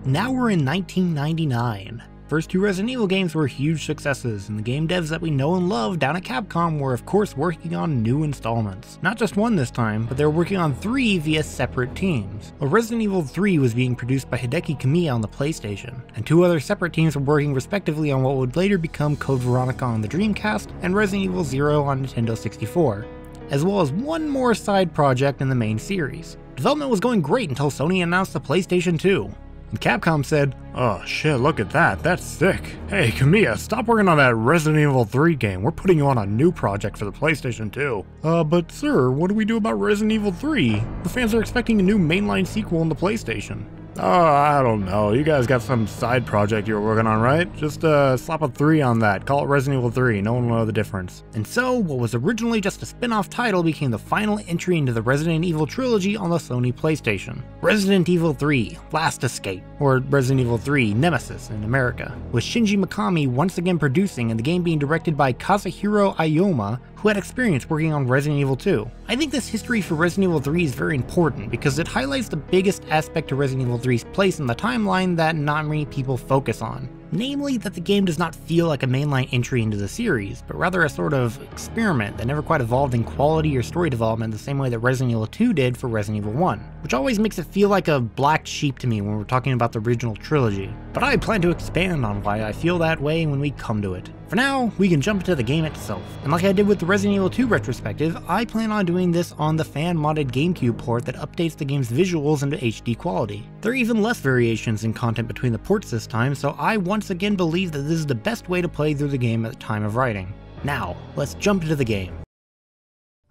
Now we're in 1999. First two Resident Evil games were huge successes, and the game devs that we know and love down at Capcom were of course working on new installments. Not just one this time, but they were working on 3 via separate teams. Well, Resident Evil 3 was being produced by Hideki Kamiya on the PlayStation, and 2 other separate teams were working respectively on what would later become Code Veronica on the Dreamcast and Resident Evil 0 on Nintendo 64, as well as one more side project in the main series. Development was going great until Sony announced the PlayStation 2. And Capcom said, "Oh shit, look at that, that's sick. Hey Kamiya, stop working on that Resident Evil 3 game, we're putting you on a new project for the PlayStation 2. But sir, what do we do about Resident Evil 3? The fans are expecting a new mainline sequel on the PlayStation." "Oh, I don't know, you guys got some side project you're working on, right? Just slap a 3 on that, call it Resident Evil 3, no one will know the difference." And so, what was originally just a spin-off title became the final entry into the Resident Evil trilogy on the Sony PlayStation. Resident Evil 3, Last Escape, or Resident Evil 3, Nemesis in America, with Shinji Mikami once again producing and the game being directed by Kazuhiro Aoyama, who had experience working on Resident Evil 2. I think this history for Resident Evil 3 is very important because it highlights the biggest aspect of Resident Evil 3's place in the timeline that not many people focus on. Namely, that the game does not feel like a mainline entry into the series, but rather a sort of experiment that never quite evolved in quality or story development the same way that Resident Evil 2 did for Resident Evil 1, which always makes it feel like a black sheep to me when we're talking about the original trilogy. But I plan to expand on why I feel that way when we come to it. For now, we can jump into the game itself, and like I did with the Resident Evil 2 retrospective, I plan on doing this on the fan-modded GameCube port that updates the game's visuals into HD quality. There are even less variations in content between the ports this time, so I once again believe that this is the best way to play through the game at the time of writing. Now, let's jump into the game.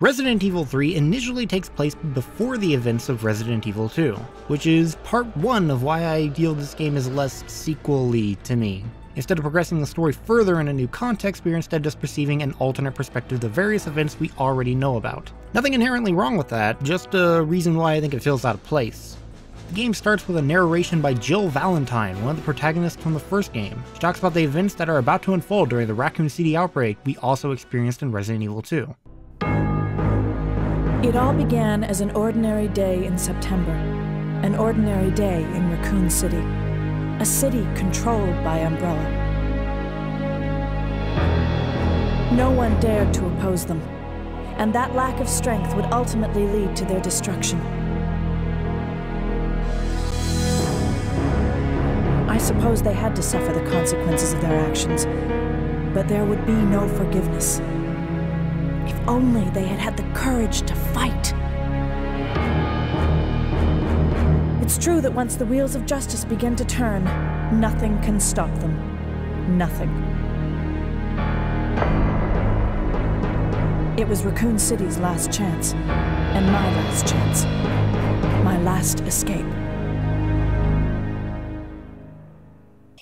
Resident Evil 3 initially takes place before the events of Resident Evil 2, which is part 1 of why I feel this game is less sequel-y to me. Instead of progressing the story further in a new context, we are instead just perceiving an alternate perspective of the various events we already know about. Nothing inherently wrong with that, just a reason why I think it feels out of place. The game starts with a narration by Jill Valentine, one of the protagonists from the first game. She talks about the events that are about to unfold during the Raccoon City outbreak we also experienced in Resident Evil 2. It all began as an ordinary day in September. An ordinary day in Raccoon City. A city controlled by Umbrella. No one dared to oppose them, and that lack of strength would ultimately lead to their destruction. I suppose they had to suffer the consequences of their actions, but there would be no forgiveness. If only they had had the courage to fight. It's true that once the wheels of justice begin to turn, nothing can stop them. Nothing. It was Raccoon City's last chance, and my last chance. My last escape.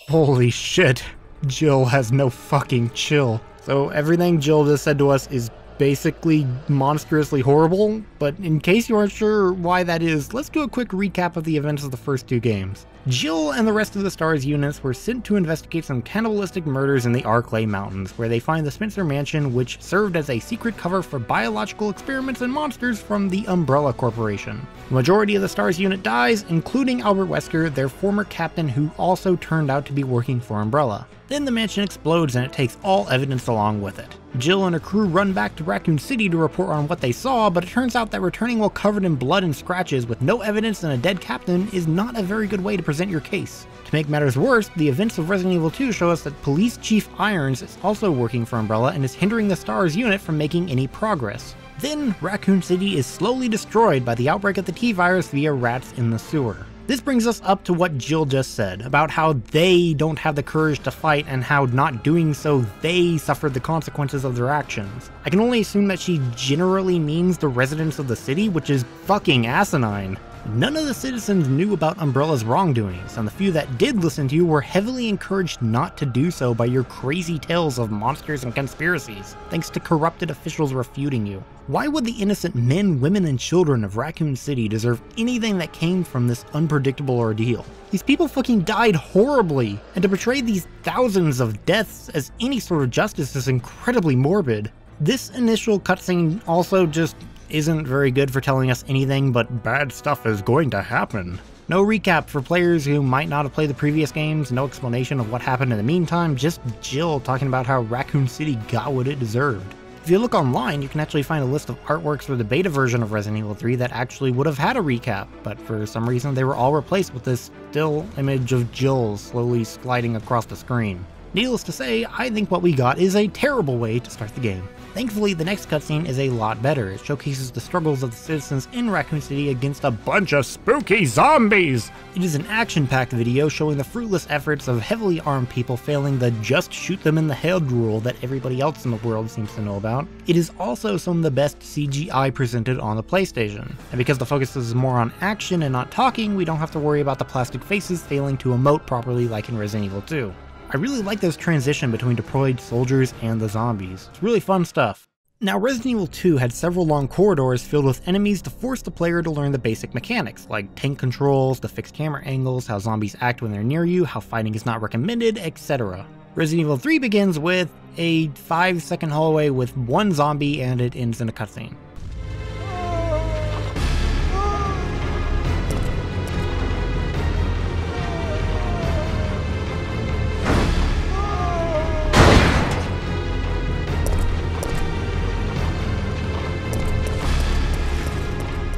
Holy shit, Jill has no fucking chill. So everything Jill just said to us is basically monstrously horrible, but in case you aren't sure why that is, let's do a quick recap of the events of the first 2 games. Jill and the rest of the STARS units were sent to investigate some cannibalistic murders in the Arklay Mountains, where they find the Spencer Mansion, which served as a secret cover for biological experiments and monsters from the Umbrella Corporation. The majority of the STARS unit dies, including Albert Wesker, their former captain who also turned out to be working for Umbrella. Then the mansion explodes and it takes all evidence along with it. Jill and her crew run back to Raccoon City to report on what they saw, but it turns out that returning while covered in blood and scratches with no evidence and a dead captain is not a very good way to present your case. To make matters worse, the events of Resident Evil 2 show us that Police Chief Irons is also working for Umbrella and is hindering the STARS unit from making any progress. Then, Raccoon City is slowly destroyed by the outbreak of the T-Virus via rats in the sewer. This brings us up to what Jill just said, about how they don't have the courage to fight and how not doing so they suffered the consequences of their actions. I can only assume that she generally means the residents of the city, which is fucking asinine. None of the citizens knew about Umbrella's wrongdoings, and the few that did listen to you were heavily encouraged not to do so by your crazy tales of monsters and conspiracies, thanks to corrupted officials refuting you. Why would the innocent men, women, and children of Raccoon City deserve anything that came from this unpredictable ordeal? These people fucking died horribly, and to portray these thousands of deaths as any sort of justice is incredibly morbid. This initial cutscene also just isn't very good for telling us anything but bad stuff is going to happen. No recap for players who might not have played the previous games, no explanation of what happened in the meantime, just Jill talking about how Raccoon City got what it deserved. If you look online, you can actually find a list of artworks for the beta version of Resident Evil 3 that actually would have had a recap, but for some reason they were all replaced with this still image of Jill slowly sliding across the screen. Needless to say, I think what we got is a terrible way to start the game. Thankfully, the next cutscene is a lot better. It showcases the struggles of the citizens in Raccoon City against a bunch of spooky zombies! It is an action-packed video showing the fruitless efforts of heavily armed people failing the just shoot them in the head rule that everybody else in the world seems to know about. It is also some of the best CGI presented on the PlayStation. And because the focus is more on action and not talking, we don't have to worry about the plastic faces failing to emote properly like in Resident Evil 2. I really like this transition between deployed soldiers and the zombies. It's really fun stuff. Now, Resident Evil 2 had several long corridors filled with enemies to force the player to learn the basic mechanics, like tank controls, the fixed camera angles, how zombies act when they're near you, how fighting is not recommended, etc. Resident Evil 3 begins with a 5-second hallway with one zombie and it ends in a cutscene.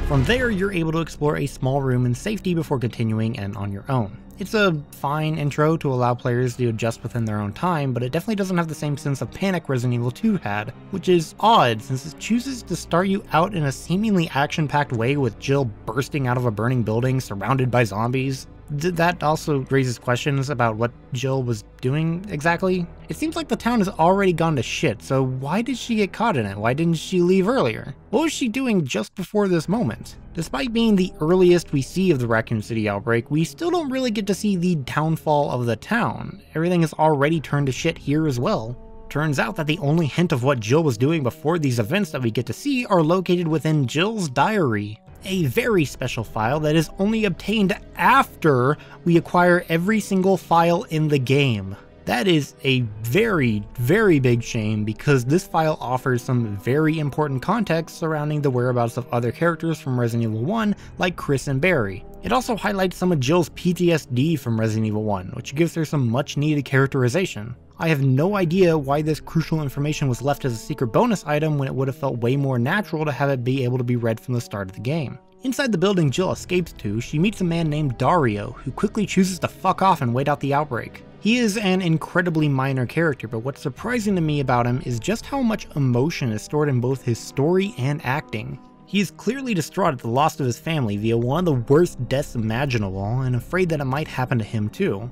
From there, you're able to explore a small room in safety before continuing and on your own. It's a fine intro to allow players to adjust within their own time, but it definitely doesn't have the same sense of panic Resident Evil 2 had, which is odd since it chooses to start you out in a seemingly action-packed way with Jill bursting out of a burning building surrounded by zombies. That also raises questions about what Jill was doing exactly. It seems like the town has already gone to shit, so why did she get caught in it? Why didn't she leave earlier? What was she doing just before this moment? Despite being the earliest we see of the Raccoon City outbreak, we still don't really get to see the downfall of the town. Everything has already turned to shit here as well. Turns out that the only hint of what Jill was doing before these events that we get to see are located within Jill's diary. A very special file that is only obtained after we acquire every single file in the game. That is a very, very big shame because this file offers some very important context surrounding the whereabouts of other characters from Resident Evil 1 like Chris and Barry. It also highlights some of Jill's PTSD from Resident Evil 1, which gives her some much needed characterization. I have no idea why this crucial information was left as a secret bonus item when it would have felt way more natural to have it be able to be read from the start of the game. Inside the building Jill escapes to, she meets a man named Dario, who quickly chooses to fuck off and wait out the outbreak. He is an incredibly minor character, but what's surprising to me about him is just how much emotion is stored in both his story and acting. He is clearly distraught at the loss of his family via one of the worst deaths imaginable, and afraid that it might happen to him too.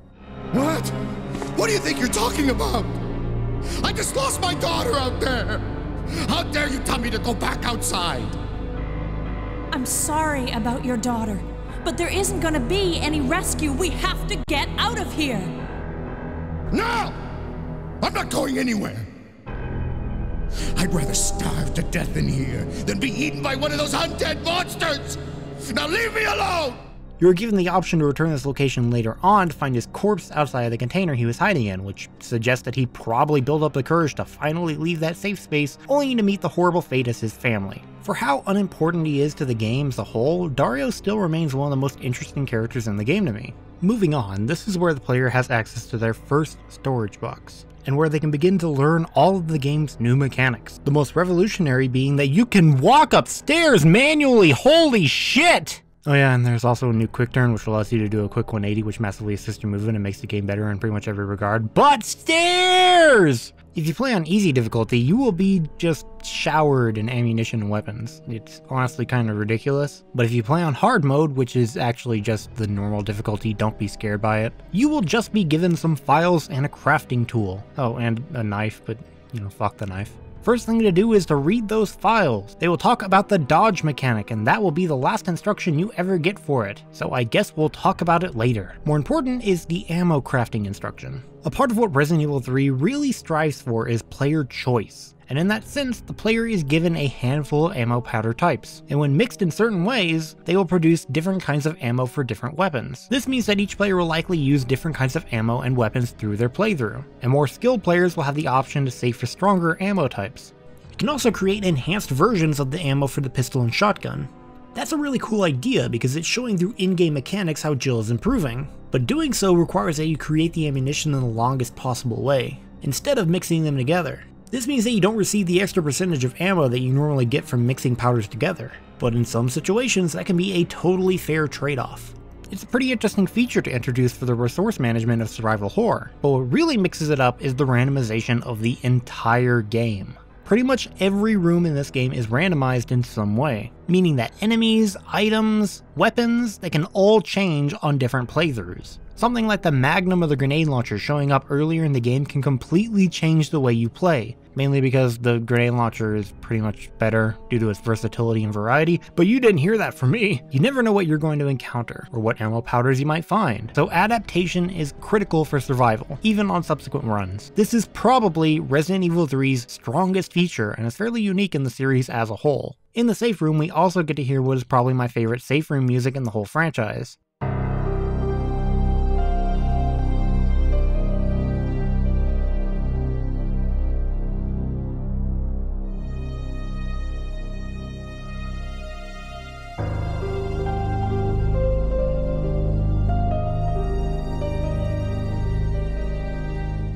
What? What do you think you're talking about? I just lost my daughter out there! How dare you tell me to go back outside? I'm sorry about your daughter, but there isn't gonna be any rescue. We have to get out of here! No! I'm not going anywhere! I'd rather starve to death in here than be eaten by one of those undead monsters! Now leave me alone! You are given the option to return to this location later on to find his corpse outside of the container he was hiding in, which suggests that he probably built up the courage to finally leave that safe space, only to meet the horrible fate as his family. For how unimportant he is to the game as a whole, Dario still remains one of the most interesting characters in the game to me. Moving on, this is where the player has access to their first storage box, and where they can begin to learn all of the game's new mechanics. The most revolutionary being that you can walk upstairs manually, holy shit! Oh yeah, and there's also a new quick turn which allows you to do a quick 180 which massively assists your movement and makes the game better in pretty much every regard. But stairs! If you play on easy difficulty, you will be just showered in ammunition and weapons. It's honestly kind of ridiculous. But if you play on hard mode, which is actually just the normal difficulty, don't be scared by it, you will just be given some files and a crafting tool. Oh, and a knife, but you know, fuck the knife. First thing to do is to read those files. They will talk about the dodge mechanic, and that will be the last instruction you ever get for it, so I guess we'll talk about it later. More important is the ammo crafting instruction. A part of what Resident Evil 3 really strives for is player choice. And in that sense, the player is given a handful of ammo powder types, and when mixed in certain ways, they will produce different kinds of ammo for different weapons. This means that each player will likely use different kinds of ammo and weapons through their playthrough, and more skilled players will have the option to save for stronger ammo types. You can also create enhanced versions of the ammo for the pistol and shotgun. That's a really cool idea because it's showing through in-game mechanics how Jill is improving, but doing so requires that you create the ammunition in the longest possible way, instead of mixing them together. This means that you don't receive the extra percentage of ammo that you normally get from mixing powders together, but in some situations that can be a totally fair trade-off. It's a pretty interesting feature to introduce for the resource management of survival horror, but what really mixes it up is the randomization of the entire game. Pretty much every room in this game is randomized in some way, meaning that enemies, items, weapons, they can all change on different playthroughs. Something like the magnum of the grenade launcher showing up earlier in the game can completely change the way you play, mainly because the grenade launcher is pretty much better due to its versatility and variety, but you didn't hear that from me. You never know what you're going to encounter, or what ammo powders you might find, so adaptation is critical for survival, even on subsequent runs. This is probably Resident Evil 3's strongest feature, and is fairly unique in the series as a whole. In the safe room, we also get to hear what is probably my favorite safe room music in the whole franchise.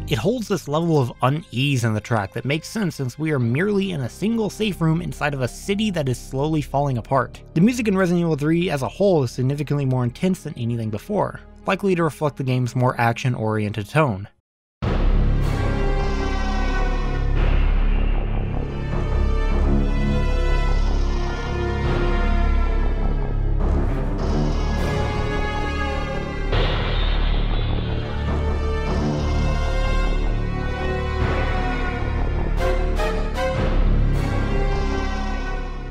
It holds this level of unease in the track that makes sense since we are merely in a single safe room inside of a city that is slowly falling apart. The music in Resident Evil 3 as a whole is significantly more intense than anything before, likely to reflect the game's more action-oriented tone.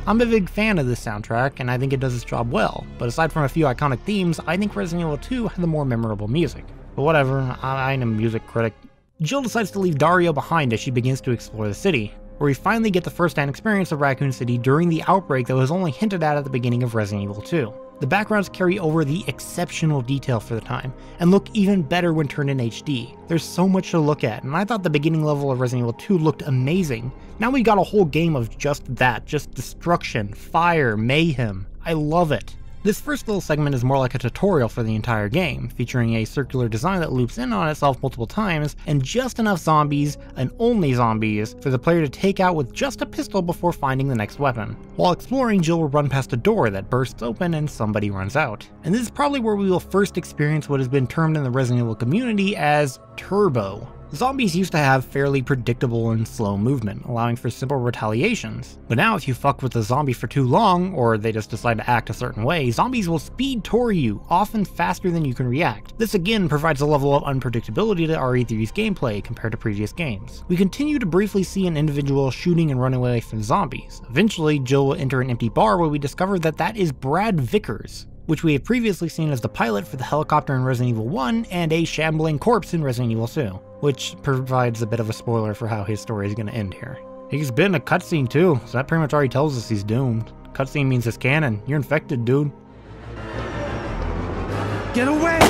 I'm a big fan of this soundtrack, and I think it does its job well, but aside from a few iconic themes, I think Resident Evil 2 had the more memorable music. But whatever, I ain't a music critic. Jill decides to leave Dario behind as she begins to explore the city, where we finally get the first-hand experience of Raccoon City during the outbreak that was only hinted at the beginning of Resident Evil 2. The backgrounds carry over the exceptional detail for the time, and look even better when turned in HD. There's so much to look at, and I thought the beginning level of Resident Evil 2 looked amazing. Now we got a whole game of just that, just destruction, fire, mayhem. I love it. This first little segment is more like a tutorial for the entire game, featuring a circular design that loops in on itself multiple times, and just enough zombies, and only zombies, for the player to take out with just a pistol before finding the next weapon. While exploring, Jill will run past a door that bursts open and somebody runs out. And this is probably where we will first experience what has been termed in the Resident Evil community as turbo. Zombies used to have fairly predictable and slow movement, allowing for simple retaliations. But now if you fuck with a zombie for too long, or they just decide to act a certain way, zombies will speed toward you, often faster than you can react. This again provides a level of unpredictability to RE3's gameplay compared to previous games. We continue to briefly see an individual shooting and running away from zombies. Eventually, Jill will enter an empty bar where we discover that that is Brad Vickers, which we have previously seen as the pilot for the helicopter in Resident Evil 1 and a shambling corpse in Resident Evil 2, which provides a bit of a spoiler for how his story is going to end here. He's been in a cutscene too, so that pretty much already tells us he's doomed. Cutscene means it's canon. You're infected, dude. Get away!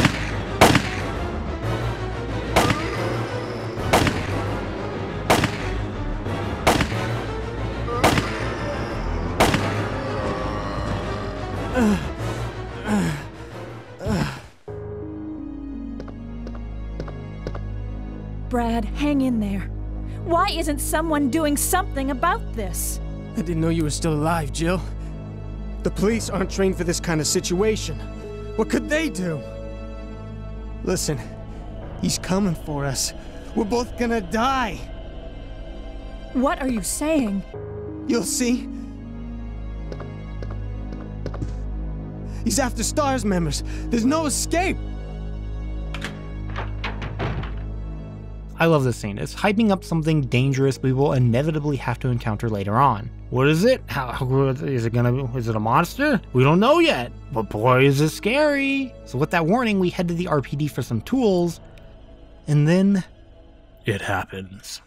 Brad, hang in there. Why isn't someone doing something about this? I didn't know you were still alive, Jill. The police aren't trained for this kind of situation. What could they do? Listen, he's coming for us. We're both gonna die. What are you saying? You'll see. He's after STARS members. There's no escape. I love this scene. It's hyping up something dangerous we will inevitably have to encounter later on. What is it? Is it a monster? We don't know yet, but boy is it scary. So with that warning, we head to the RPD for some tools, and then it happens.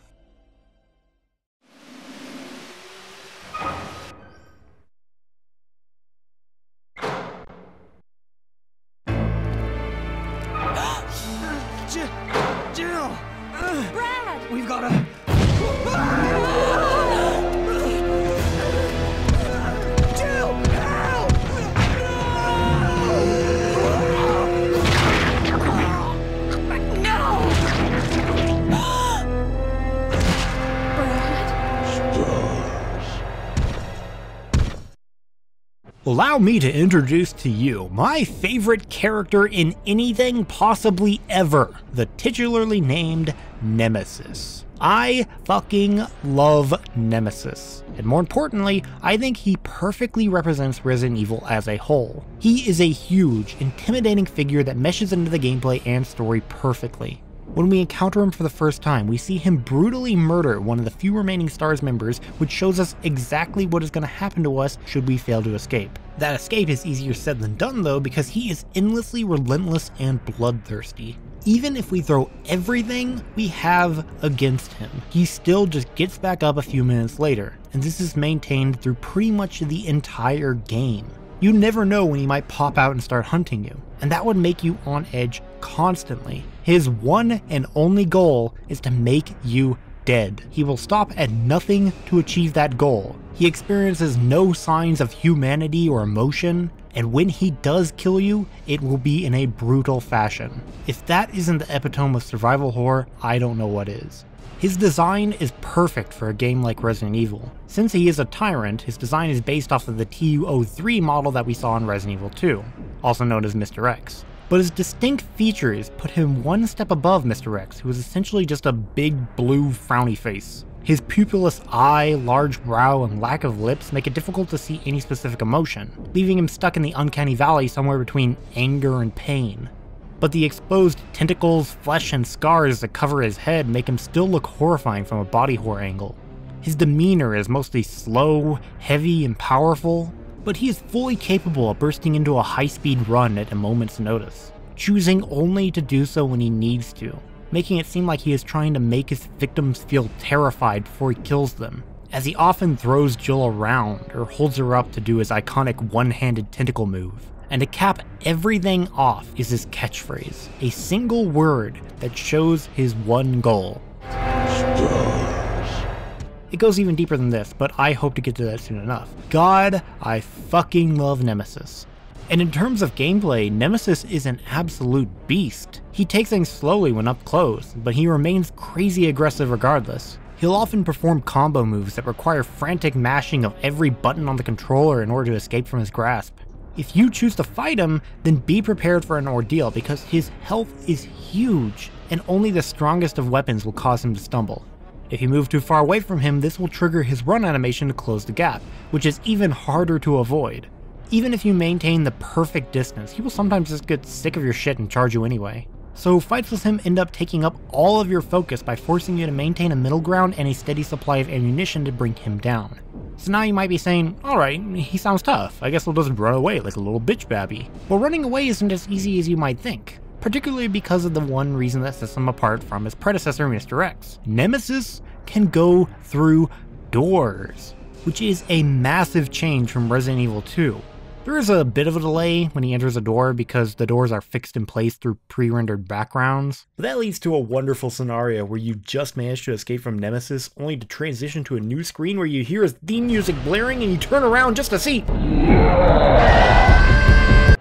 Jill! Brad! We've gotta... Jill! Help! Allow me to introduce to you my favorite character in anything possibly ever, the titularly named Nemesis. I fucking love Nemesis, and more importantly, I think he perfectly represents Resident Evil as a whole. He is a huge, intimidating figure that meshes into the gameplay and story perfectly. When we encounter him for the first time, we see him brutally murder one of the few remaining STARS members, which shows us exactly what is going to happen to us should we fail to escape. That escape is easier said than done though, because he is endlessly relentless and bloodthirsty. Even if we throw everything we have against him, he still just gets back up a few minutes later, and this is maintained through pretty much the entire game. You never know when he might pop out and start hunting you, and that would make you on edge constantly. His one and only goal is to make you dead. He will stop at nothing to achieve that goal. He experiences no signs of humanity or emotion, and when he does kill you, it will be in a brutal fashion. If that isn't the epitome of survival horror, I don't know what is. His design is perfect for a game like Resident Evil. Since he is a tyrant, his design is based off of the TU-03 model that we saw in Resident Evil 2, also known as Mr. X. But his distinct features put him one step above Mr. X, who is essentially just a big blue frowny face. His pupilless eye, large brow, and lack of lips make it difficult to see any specific emotion, leaving him stuck in the uncanny valley somewhere between anger and pain. But the exposed tentacles, flesh, and scars that cover his head make him still look horrifying from a body horror angle. His demeanor is mostly slow, heavy, and powerful, but he is fully capable of bursting into a high-speed run at a moment's notice, choosing only to do so when he needs to, making it seem like he is trying to make his victims feel terrified before he kills them, as he often throws Jill around or holds her up to do his iconic one-handed tentacle move. And to cap everything off is his catchphrase, a single word that shows his one goal. It goes even deeper than this, but I hope to get to that soon enough. God, I fucking love Nemesis. And in terms of gameplay, Nemesis is an absolute beast. He takes things slowly when up close, but he remains crazy aggressive regardless. He'll often perform combo moves that require frantic mashing of every button on the controller in order to escape from his grasp. If you choose to fight him, then be prepared for an ordeal because his health is huge, and only the strongest of weapons will cause him to stumble. If you move too far away from him, this will trigger his run animation to close the gap, which is even harder to avoid. Even if you maintain the perfect distance, he will sometimes just get sick of your shit and charge you anyway. So fights with him end up taking up all of your focus by forcing you to maintain a middle ground and a steady supply of ammunition to bring him down. So now you might be saying, alright, he sounds tough, I guess we'll just run away like a little bitch babby. Well, running away isn't as easy as you might think, particularly because of the one reason that sets him apart from his predecessor Mr. X. Nemesis can go through doors, which is a massive change from Resident Evil 2. There is a bit of a delay when he enters a door because the doors are fixed in place through pre-rendered backgrounds. But that leads to a wonderful scenario where you just manage to escape from Nemesis only to transition to a new screen where you hear his theme music blaring and you turn around just to see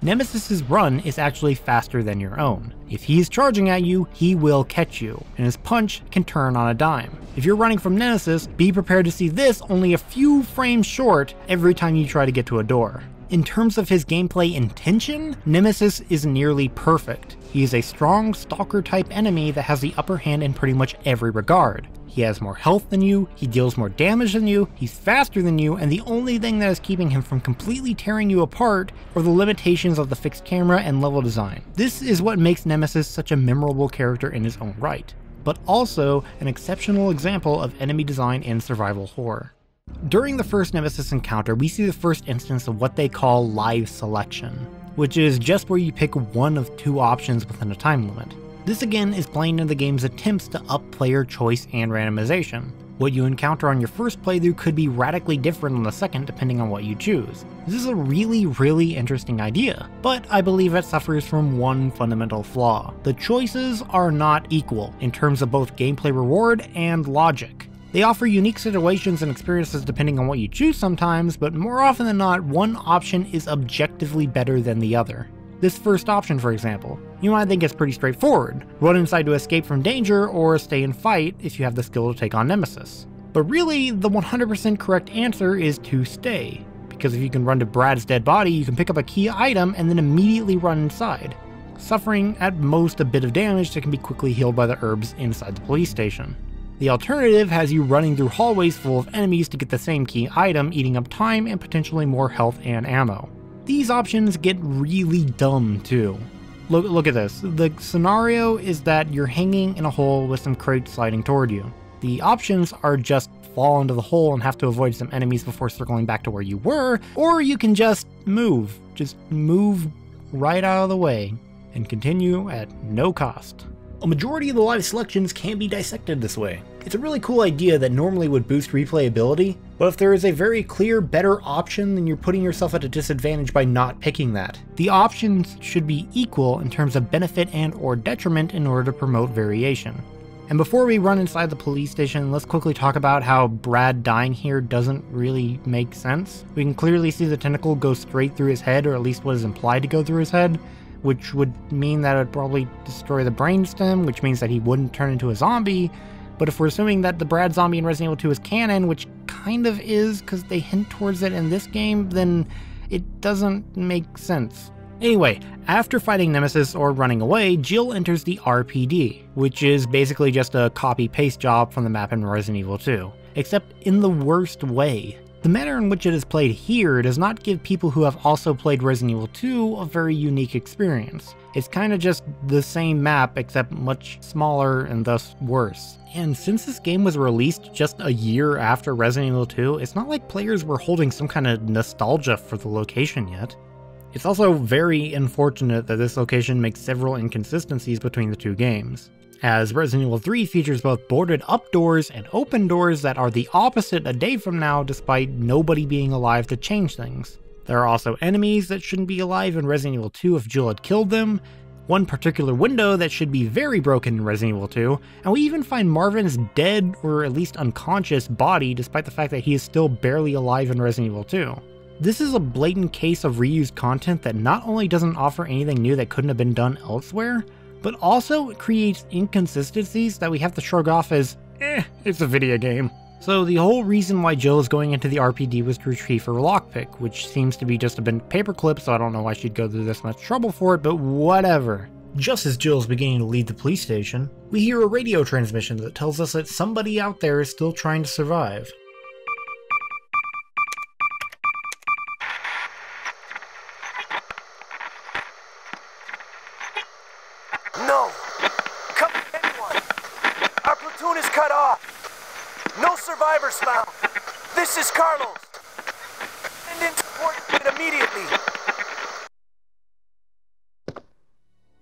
Nemesis's run is actually faster than your own. If he is charging at you, he will catch you, and his punch can turn on a dime. If you're running from Nemesis, be prepared to see this only a few frames short every time you try to get to a door. In terms of his gameplay intention, Nemesis is nearly perfect. He is a strong stalker-type enemy that has the upper hand in pretty much every regard. He has more health than you, he deals more damage than you, he's faster than you, and the only thing that is keeping him from completely tearing you apart are the limitations of the fixed camera and level design. This is what makes Nemesis such a memorable character in his own right, but also an exceptional example of enemy design in survival horror. During the first Nemesis encounter, we see the first instance of what they call live selection, which is just where you pick one of two options within a time limit. This again is playing into the game's attempts to up player choice and randomization. What you encounter on your first playthrough could be radically different on the second depending on what you choose. This is a really interesting idea, but I believe it suffers from one fundamental flaw. The choices are not equal in terms of both gameplay reward and logic. They offer unique situations and experiences depending on what you choose sometimes, but more often than not, one option is objectively better than the other. This first option, for example, you might think it's pretty straightforward. Run inside to escape from danger, or stay and fight if you have the skill to take on Nemesis. But really, the 100% correct answer is to stay, because if you can run to Brad's dead body, you can pick up a key item and then immediately run inside, suffering at most a bit of damage that can be quickly healed by the herbs inside the police station. The alternative has you running through hallways full of enemies to get the same key item, eating up time and potentially more health and ammo. These options get really dumb too. Look at this. The scenario is that you're hanging in a hole with some crates sliding toward you. The options are just fall into the hole and have to avoid some enemies before circling back to where you were, or you can just move. Just move right out of the way and continue at no cost. A majority of the live selections can be dissected this way. It's a really cool idea that normally would boost replayability, but if there is a very clear, better option, then you're putting yourself at a disadvantage by not picking that. The options should be equal in terms of benefit and or detriment in order to promote variation. And before we run inside the police station, let's quickly talk about how Brad dying here doesn't really make sense. We can clearly see the tentacle go straight through his head, or at least what is implied to go through his head, which would mean that it would probably destroy the brainstem, which means that he wouldn't turn into a zombie. But if we're assuming that the Brad zombie in Resident Evil 2 is canon, which kind of is because they hint towards it in this game, then it doesn't make sense. Anyway, after fighting Nemesis or running away, Jill enters the RPD, which is basically just a copy-paste job from the map in Resident Evil 2, except in the worst way. The manner in which it is played here does not give people who have also played Resident Evil 2 a very unique experience. It's kind of just the same map except much smaller and thus worse. And since this game was released just a year after Resident Evil 2, it's not like players were holding some kind of nostalgia for the location yet. It's also very unfortunate that this location makes several inconsistencies between the two games, as Resident Evil 3 features both boarded up doors and open doors that are the opposite a day from now despite nobody being alive to change things. There are also enemies that shouldn't be alive in Resident Evil 2 if Jill had killed them, one particular window that should be very broken in Resident Evil 2, and we even find Marvin's dead or at least unconscious body despite the fact that he is still barely alive in Resident Evil 2. This is a blatant case of reused content that not only doesn't offer anything new that couldn't have been done elsewhere, but also creates inconsistencies that we have to shrug off as, it's a video game. So the whole reason why Jill is going into the RPD was to retrieve her lockpick, which seems to be just a paperclip, so I don't know why she'd go through this much trouble for it, but whatever. Just as Jill is beginning to leave the police station, we hear a radio transmission that tells us that somebody out there is still trying to survive. No! Come anyone! Our platoon is cut off! No survivors found! This is Carlos! Send in support immediately!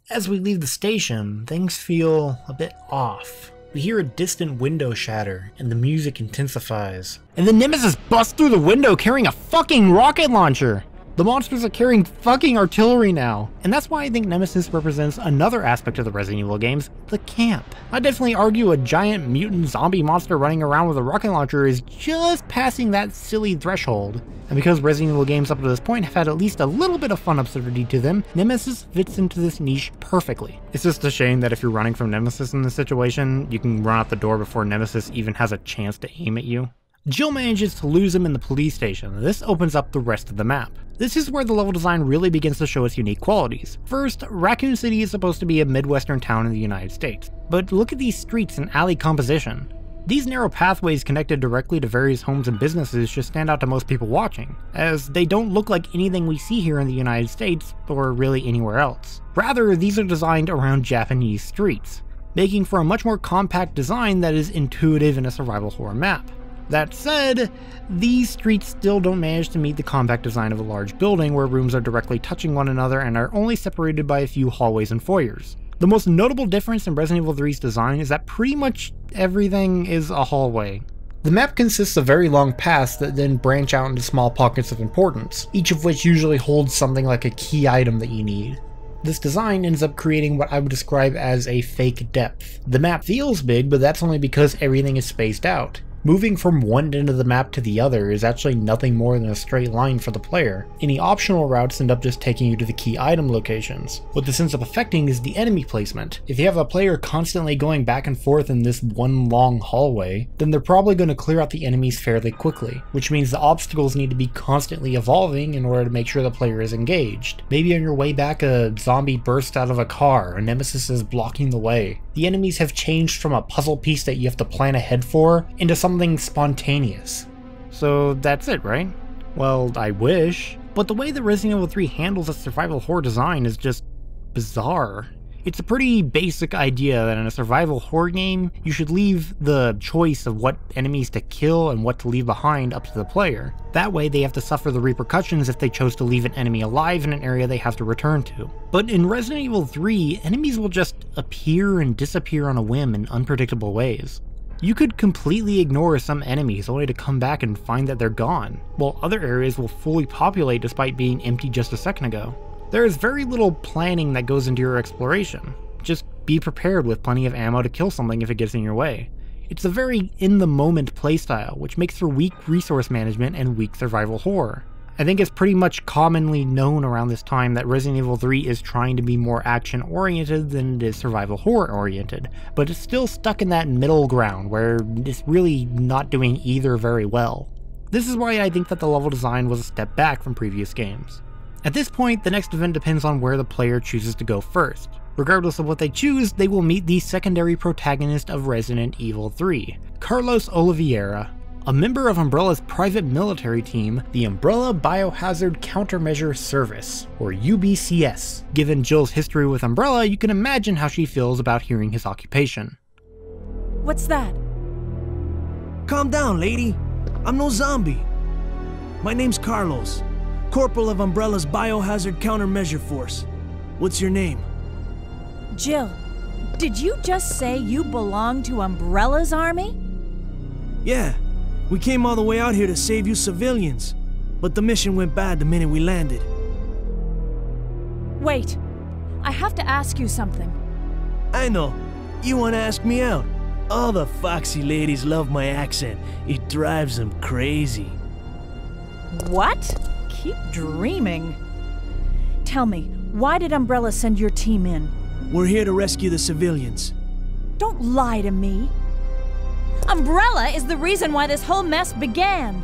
As we leave the station, things feel a bit off. We hear a distant window shatter, and the music intensifies. And then Nemesis busts through the window carrying a fucking rocket launcher! The monsters are carrying fucking artillery now. And that's why I think Nemesis represents another aspect of the Resident Evil games, the camp. I'd definitely argue a giant mutant zombie monster running around with a rocket launcher is just passing that silly threshold. And because Resident Evil games up to this point have had at least a little bit of fun absurdity to them, Nemesis fits into this niche perfectly. It's just a shame that if you're running from Nemesis in this situation, you can run out the door before Nemesis even has a chance to aim at you. Jill manages to lose him in the police station, and this opens up the rest of the map. This is where the level design really begins to show its unique qualities. First, Raccoon City is supposed to be a midwestern town in the United States, but look at these streets and alley composition. These narrow pathways connected directly to various homes and businesses should stand out to most people watching, as they don't look like anything we see here in the United States, or really anywhere else. Rather, these are designed around Japanese streets, making for a much more compact design that is intuitive in a survival horror map. That said, these streets still don't manage to meet the compact design of a large building where rooms are directly touching one another and are only separated by a few hallways and foyers. The most notable difference in Resident Evil 3's design is that pretty much everything is a hallway. The map consists of very long paths that then branch out into small pockets of importance, each of which usually holds something like a key item that you need. This design ends up creating what I would describe as a fake depth. The map feels big, but that's only because everything is spaced out. Moving from one end of the map to the other is actually nothing more than a straight line for the player. Any optional routes end up just taking you to the key item locations. What this ends up affecting is the enemy placement. If you have a player constantly going back and forth in this one long hallway, then they're probably going to clear out the enemies fairly quickly, which means the obstacles need to be constantly evolving in order to make sure the player is engaged. Maybe on your way back a zombie bursts out of a car, a Nemesis is blocking the way. The enemies have changed from a puzzle piece that you have to plan ahead for into something spontaneous. So that's it, right? Well, I wish. But the way that Resident Evil 3 handles its survival horror design is just bizarre. It's a pretty basic idea that in a survival horror game, you should leave the choice of what enemies to kill and what to leave behind up to the player. That way they have to suffer the repercussions if they chose to leave an enemy alive in an area they have to return to. But in Resident Evil 3, enemies will just appear and disappear on a whim in unpredictable ways. You could completely ignore some enemies only to come back and find that they're gone, while other areas will fully populate despite being empty just a second ago. There is very little planning that goes into your exploration. Just be prepared with plenty of ammo to kill something if it gets in your way. It's a very in-the-moment playstyle, which makes for weak resource management and weak survival horror. I think it's pretty much commonly known around this time that Resident Evil 3 is trying to be more action-oriented than it is survival horror-oriented, but it's still stuck in that middle ground where it's really not doing either very well. This is why I think that the level design was a step back from previous games. At this point, the next event depends on where the player chooses to go first. Regardless of what they choose, they will meet the secondary protagonist of Resident Evil 3, Carlos Oliveira, a member of Umbrella's private military team, the Umbrella Biohazard Countermeasure Service, or UBCS. Given Jill's history with Umbrella, you can imagine how she feels about hearing his occupation. What's that? Calm down, lady. I'm no zombie. My name's Carlos, Corporal of Umbrella's Biohazard Countermeasure Force. What's your name? Jill, did you just say you belong to Umbrella's army? Yeah, we came all the way out here to save you civilians, but the mission went bad the minute we landed. Wait, I have to ask you something. I know. You want to ask me out? All the foxy ladies love my accent. It drives them crazy. What? Keep dreaming. Tell me, why did Umbrella send your team in? We're here to rescue the civilians. Don't lie to me. Umbrella is the reason why this whole mess began.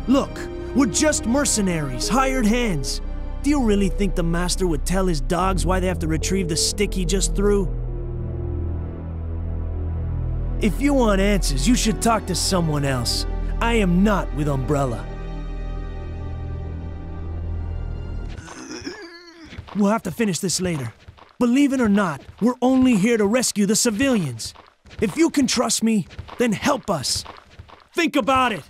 Look, we're just mercenaries, hired hands. Do you really think the master would tell his dogs why they have to retrieve the stick he just threw? If you want answers, you should talk to someone else. I am not with Umbrella. We'll have to finish this later. Believe it or not, we're only here to rescue the civilians. If you can trust me, then help us. Think about it!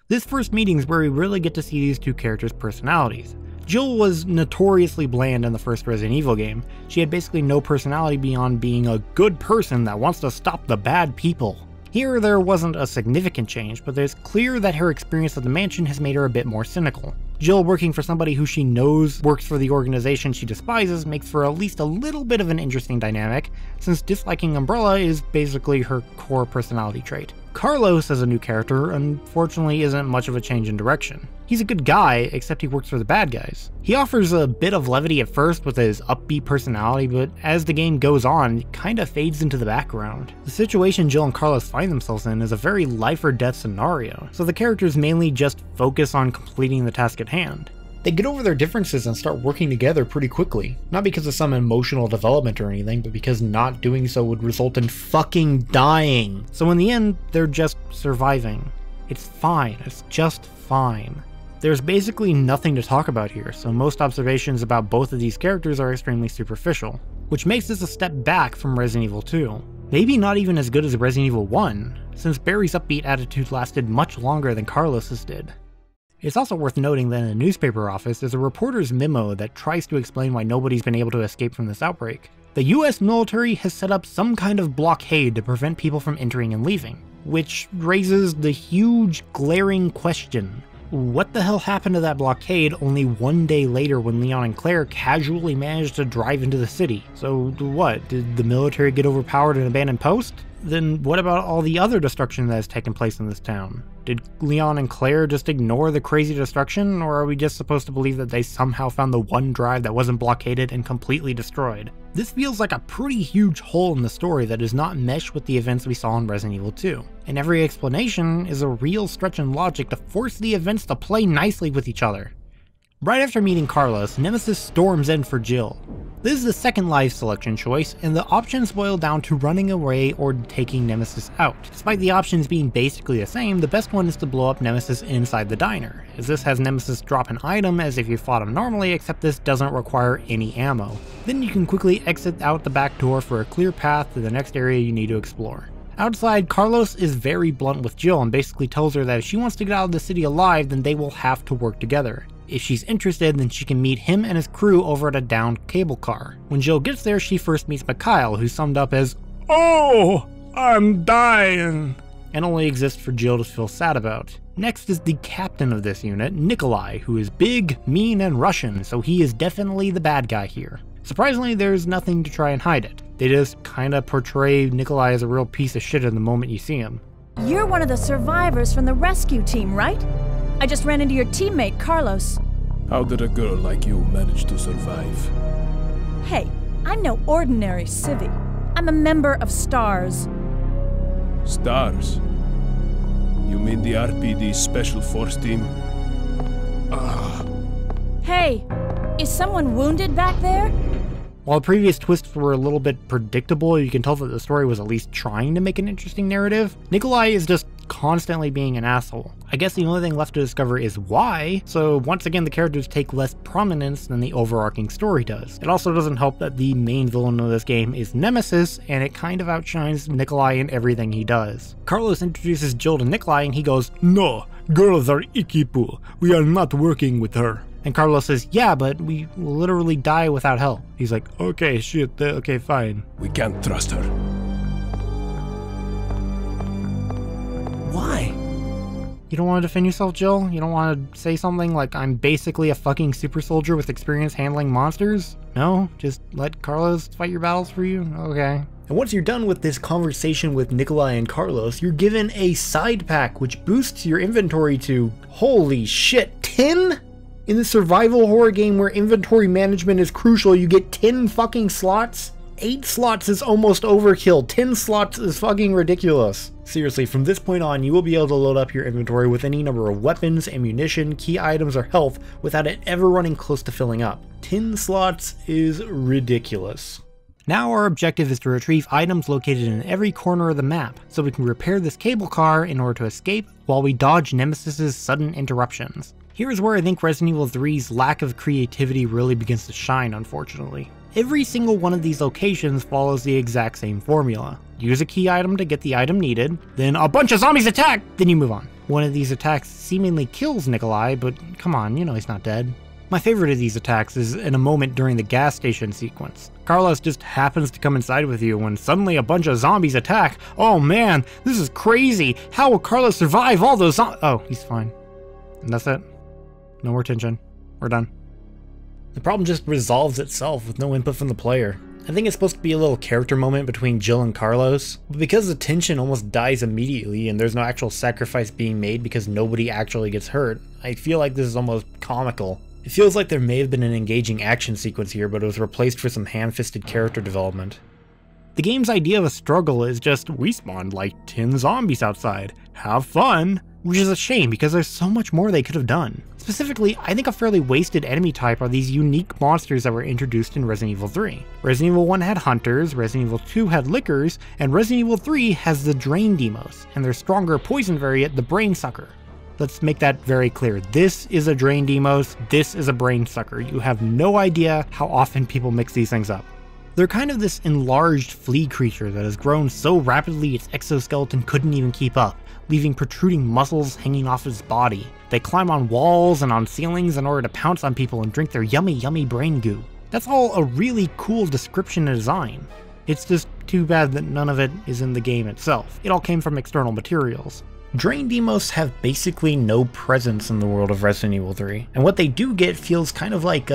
This first meeting is where we really get to see these two characters' personalities. Jill was notoriously bland in the first Resident Evil game. She had basically no personality beyond being a good person that wants to stop the bad people. Here, there wasn't a significant change, but it's clear that her experience at the mansion has made her a bit more cynical. Jill working for somebody who she knows works for the organization she despises makes for at least a little bit of an interesting dynamic, since disliking Umbrella is basically her core personality trait. Carlos as a new character, unfortunately, isn't much of a change in direction. He's a good guy, except he works for the bad guys. He offers a bit of levity at first with his upbeat personality, but as the game goes on, it kinda fades into the background. The situation Jill and Carlos find themselves in is a very life or death scenario, so the characters mainly just focus on completing the task at hand. They get over their differences and start working together pretty quickly, not because of some emotional development or anything, but because not doing so would result in fucking dying. So in the end, they're just surviving. It's fine, it's just fine. There's basically nothing to talk about here, so most observations about both of these characters are extremely superficial, which makes this a step back from Resident Evil 2. Maybe not even as good as Resident Evil 1, since Barry's upbeat attitude lasted much longer than Carlos's did. It's also worth noting that in the newspaper office there's a reporter's memo that tries to explain why nobody's been able to escape from this outbreak. The US military has set up some kind of blockade to prevent people from entering and leaving, which raises the huge, glaring question. What the hell happened to that blockade only one day later when Leon and Claire casually managed to drive into the city? So what, did the military get overpowered and abandon post? then what about all the other destruction that has taken place in this town? Did Leon and Claire just ignore the crazy destruction, or are we just supposed to believe that they somehow found the one drive that wasn't blockaded and completely destroyed? This feels like a pretty huge hole in the story that does not mesh with the events we saw in Resident Evil 2. And every explanation is a real stretch in logic to force the events to play nicely with each other. Right after meeting Carlos, Nemesis storms in for Jill. This is the second life selection choice, and the options boil down to running away or taking Nemesis out. Despite the options being basically the same, the best one is to blow up Nemesis inside the diner, as this has Nemesis drop an item as if you fought him normally, except this doesn't require any ammo. Then you can quickly exit out the back door for a clear path to the next area you need to explore. Outside, Carlos is very blunt with Jill and basically tells her that if she wants to get out of the city alive, then they will have to work together. If she's interested, then she can meet him and his crew over at a downed cable car. When Jill gets there, she first meets Mikhail, who's summed up as, "Oh, I'm dying," and only exists for Jill to feel sad about. Next is the captain of this unit, Nicholai, who is big, mean, and Russian, so he is definitely the bad guy here. Surprisingly, there's nothing to try and hide it. They just kinda portray Nicholai as a real piece of shit in the moment you see him. You're one of the survivors from the rescue team, right? I just ran into your teammate, Carlos. How did a girl like you manage to survive? Hey, I'm no ordinary civvy. I'm a member of STARS. Stars? You mean the RPD Special Force Team? Hey, is someone wounded back there? While the previous twists were a little bit predictable, you can tell that the story was at least trying to make an interesting narrative. Nicholai is just constantly being an asshole. I guess the only thing left to discover is why, so once again the characters take less prominence than the overarching story does. It also doesn't help that the main villain of this game is Nemesis, and it kind of outshines Nicholai in everything he does. Carlos introduces Jill to Nicholai and he goes, "No, girls are ikipu. We are not working with her." And Carlos says, "Yeah, but we will literally die without help." He's like, "Okay, shit, okay, fine." We can't trust her. Why? You don't want to defend yourself, Jill? You don't want to say something like, "I'm basically a fucking super soldier with experience handling monsters"? No? Just let Carlos fight your battles for you? Okay. And once you're done with this conversation with Nicholai and Carlos, you're given a side pack which boosts your inventory to, holy shit, 10? In the survival horror game where inventory management is crucial, you get 10 fucking slots? 8 slots is almost overkill. 10 slots is fucking ridiculous. Seriously, from this point on, you will be able to load up your inventory with any number of weapons, ammunition, key items, or health without it ever running close to filling up. 10 slots is ridiculous. Now our objective is to retrieve items located in every corner of the map, so we can repair this cable car in order to escape while we dodge Nemesis's sudden interruptions. Here's where I think Resident Evil 3's lack of creativity really begins to shine, unfortunately. Every single one of these locations follows the exact same formula. Use a key item to get the item needed, then a bunch of zombies attack, then you move on. One of these attacks seemingly kills Nicholai, but come on, you know he's not dead. My favorite of these attacks is in a moment during the gas station sequence. Carlos just happens to come inside with you when suddenly a bunch of zombies attack. Oh man, this is crazy! How will Carlos survive all those Oh, he's fine. And that's it. No more tension. We're done. The problem just resolves itself with no input from the player. I think it's supposed to be a little character moment between Jill and Carlos, but because the tension almost dies immediately and there's no actual sacrifice being made because nobody actually gets hurt, I feel like this is almost comical. It feels like there may have been an engaging action sequence here, but it was replaced for some ham-fisted character development. The game's idea of a struggle is just, we spawned like 10 zombies outside, have fun, which is a shame because there's so much more they could have done. Specifically, I think a fairly wasted enemy type are these unique monsters that were introduced in Resident Evil 3. Resident Evil 1 had hunters, Resident Evil 2 had lickers, and Resident Evil 3 has the drain Deimos, and their stronger poison variant, the brain sucker. Let's make that very clear. This is a drain Deimos, this is a brain sucker. You have no idea how often people mix these things up. They're kind of this enlarged flea creature that has grown so rapidly its exoskeleton couldn't even keep up, leaving protruding muscles hanging off its body. They climb on walls and on ceilings in order to pounce on people and drink their yummy, yummy brain goo. That's all a really cool description and design. It's just too bad that none of it is in the game itself. It all came from external materials. Drain Deimos have basically no presence in the world of Resident Evil 3, and what they do get feels kind of like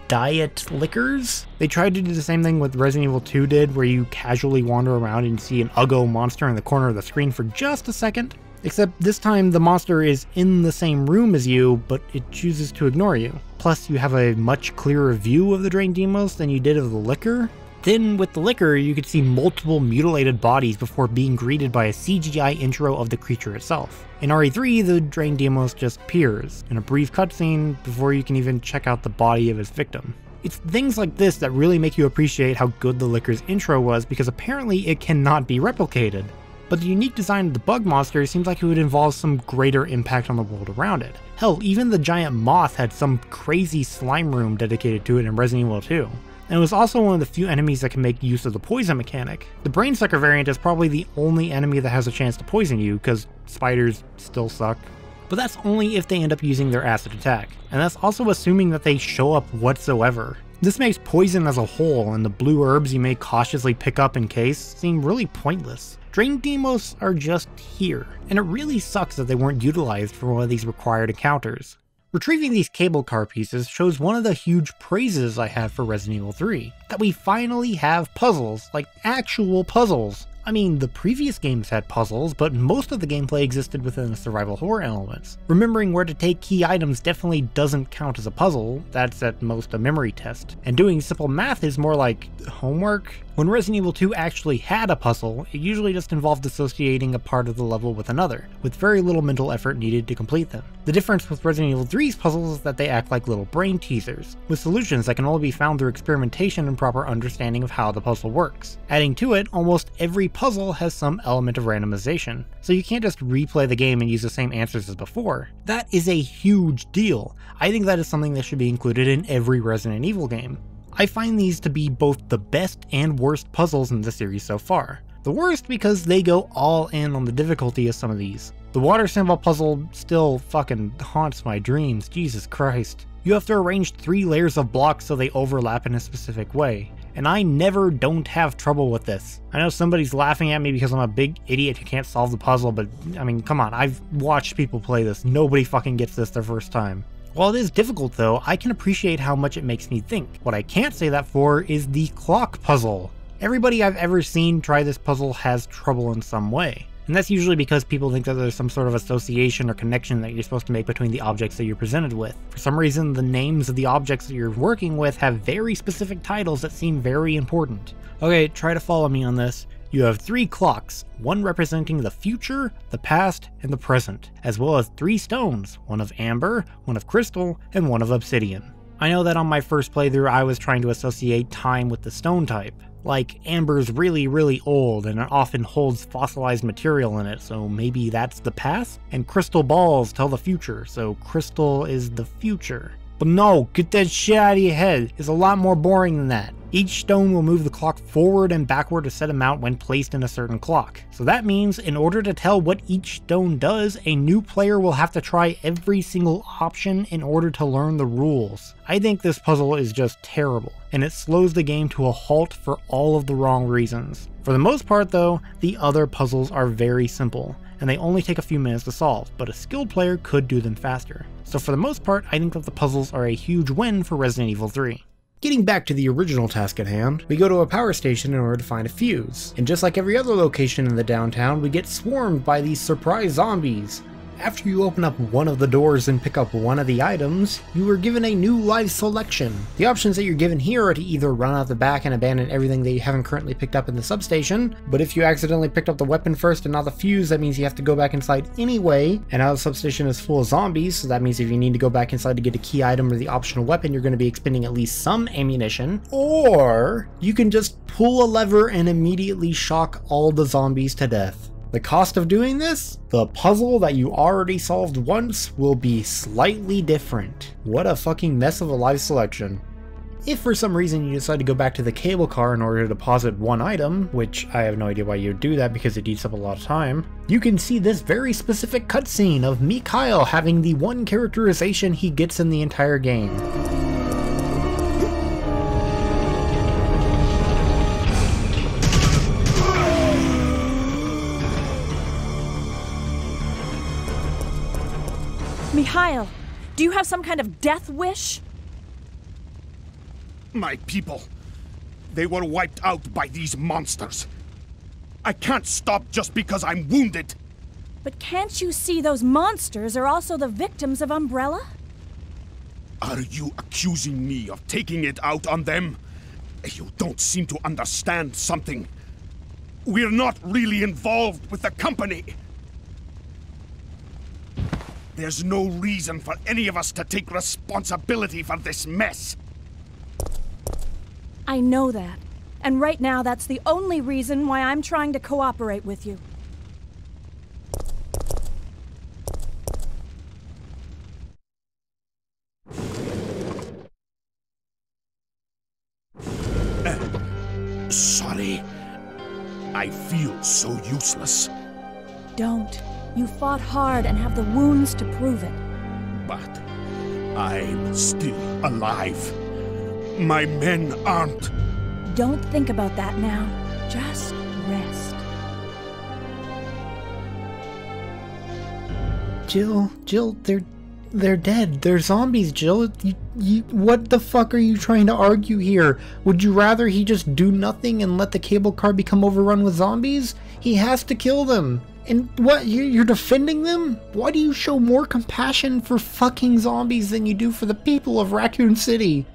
diet liquors. They tried to do the same thing with Resident Evil 2 did, where you casually wander around and see an Uggo monster in the corner of the screen for just a second. Except this time the monster is in the same room as you, but it chooses to ignore you. Plus you have a much clearer view of the drained Deimos than you did of the liquor. Then with the liquor, you could see multiple mutilated bodies before being greeted by a CGI intro of the creature itself. In RE3, the drained Deimos just appears in a brief cutscene before you can even check out the body of his victim. It's things like this that really make you appreciate how good the liquor's intro was, because apparently it cannot be replicated. But the unique design of the bug monster seems like it would involve some greater impact on the world around it. Hell, even the giant moth had some crazy slime room dedicated to it in Resident Evil 2. And it was also one of the few enemies that can make use of the poison mechanic. The Brainsucker variant is probably the only enemy that has a chance to poison you, because spiders still suck. But that's only if they end up using their acid attack, and that's also assuming that they show up whatsoever. This makes poison as a whole, and the blue herbs you may cautiously pick up in case, seem really pointless. Drained Deimos are just here, and it really sucks that they weren't utilized for one of these required encounters. Retrieving these cable car pieces shows one of the huge praises I have for Resident Evil 3, that we finally have puzzles, like actual puzzles. I mean, the previous games had puzzles, but most of the gameplay existed within the survival horror elements. Remembering where to take key items definitely doesn't count as a puzzle, that's at most a memory test. And doing simple math is more like homework. When Resident Evil 2 actually had a puzzle, it usually just involved associating a part of the level with another, with very little mental effort needed to complete them. The difference with Resident Evil 3's puzzles is that they act like little brain teasers, with solutions that can only be found through experimentation and proper understanding of how the puzzle works. Adding to it, almost every puzzle has some element of randomization, so you can't just replay the game and use the same answers as before. That is a huge deal. I think that is something that should be included in every Resident Evil game. I find these to be both the best and worst puzzles in the series so far. The worst because they go all in on the difficulty of some of these. The water symbol puzzle still fucking haunts my dreams, Jesus Christ. You have to arrange 3 layers of blocks so they overlap in a specific way, and I never don't have trouble with this. I know somebody's laughing at me because I'm a big idiot who can't solve the puzzle, but I mean, come on, I've watched people play this. Nobody fucking gets this their first time. While it is difficult though, I can appreciate how much it makes me think. What I can't say that for is the clock puzzle. Everybody I've ever seen try this puzzle has trouble in some way. And that's usually because people think that there's some sort of association or connection that you're supposed to make between the objects that you're presented with. For some reason, the names of the objects that you're working with have very specific titles that seem very important. Okay, try to follow me on this. You have 3 clocks, one representing the future, the past, and the present, as well as 3 stones, one of amber, one of crystal, and one of obsidian. I know that on my first playthrough I was trying to associate time with the stone type. Like, amber's really old and it often holds fossilized material in it, so maybe that's the past? And crystal balls tell the future, so crystal is the future. But no, get that shit out of your head. It's a lot more boring than that. Each stone will move the clock forward and backward a set amount when placed in a certain clock. So that means in order to tell what each stone does, a new player will have to try every single option in order to learn the rules. I think this puzzle is just terrible, and it slows the game to a halt for all of the wrong reasons. For the most part though, the other puzzles are very simple, and they only take a few minutes to solve, but a skilled player could do them faster. So for the most part, I think that the puzzles are a huge win for Resident Evil 3. Getting back to the original task at hand, we go to a power station in order to find a fuse, and just like every other location in the downtown, we get swarmed by these surprise zombies. After you open up one of the doors and pick up one of the items, you are given a new life selection. The options that you're given here are to either run out the back and abandon everything that you haven't currently picked up in the substation, but if you accidentally picked up the weapon first and not the fuse, that means you have to go back inside anyway, and now the substation is full of zombies, so that means if you need to go back inside to get a key item or the optional weapon, you're going to be expending at least some ammunition, or you can just pull a lever and immediately shock all the zombies to death. The cost of doing this? The puzzle that you already solved once will be slightly different. What a fucking mess of a life selection. If for some reason you decide to go back to the cable car in order to deposit one item, which I have no idea why you would do that because it eats up a lot of time, you can see this very specific cutscene of Nicholai having the one characterization he gets in the entire game. Mikhail, do you have some kind of death wish? My people, they were wiped out by these monsters. I can't stop just because I'm wounded. But can't you see those monsters are also the victims of Umbrella? Are you accusing me of taking it out on them? You don't seem to understand something. We're not really involved with the company. There's no reason for any of us to take responsibility for this mess. I know that. And right now, that's the only reason why I'm trying to cooperate with you. Sorry. I feel so useless. Don't. You fought hard and have the wounds to prove it. But I'm still alive. My men aren't. Don't think about that now. Just rest. Jill, they're dead. They're zombies, Jill. What the fuck are you trying to argue here? Would you rather he just do nothing and let the cable car become overrun with zombies? He has to kill them. And what, you're defending them? Why do you show more compassion for fucking zombies than you do for the people of Raccoon City?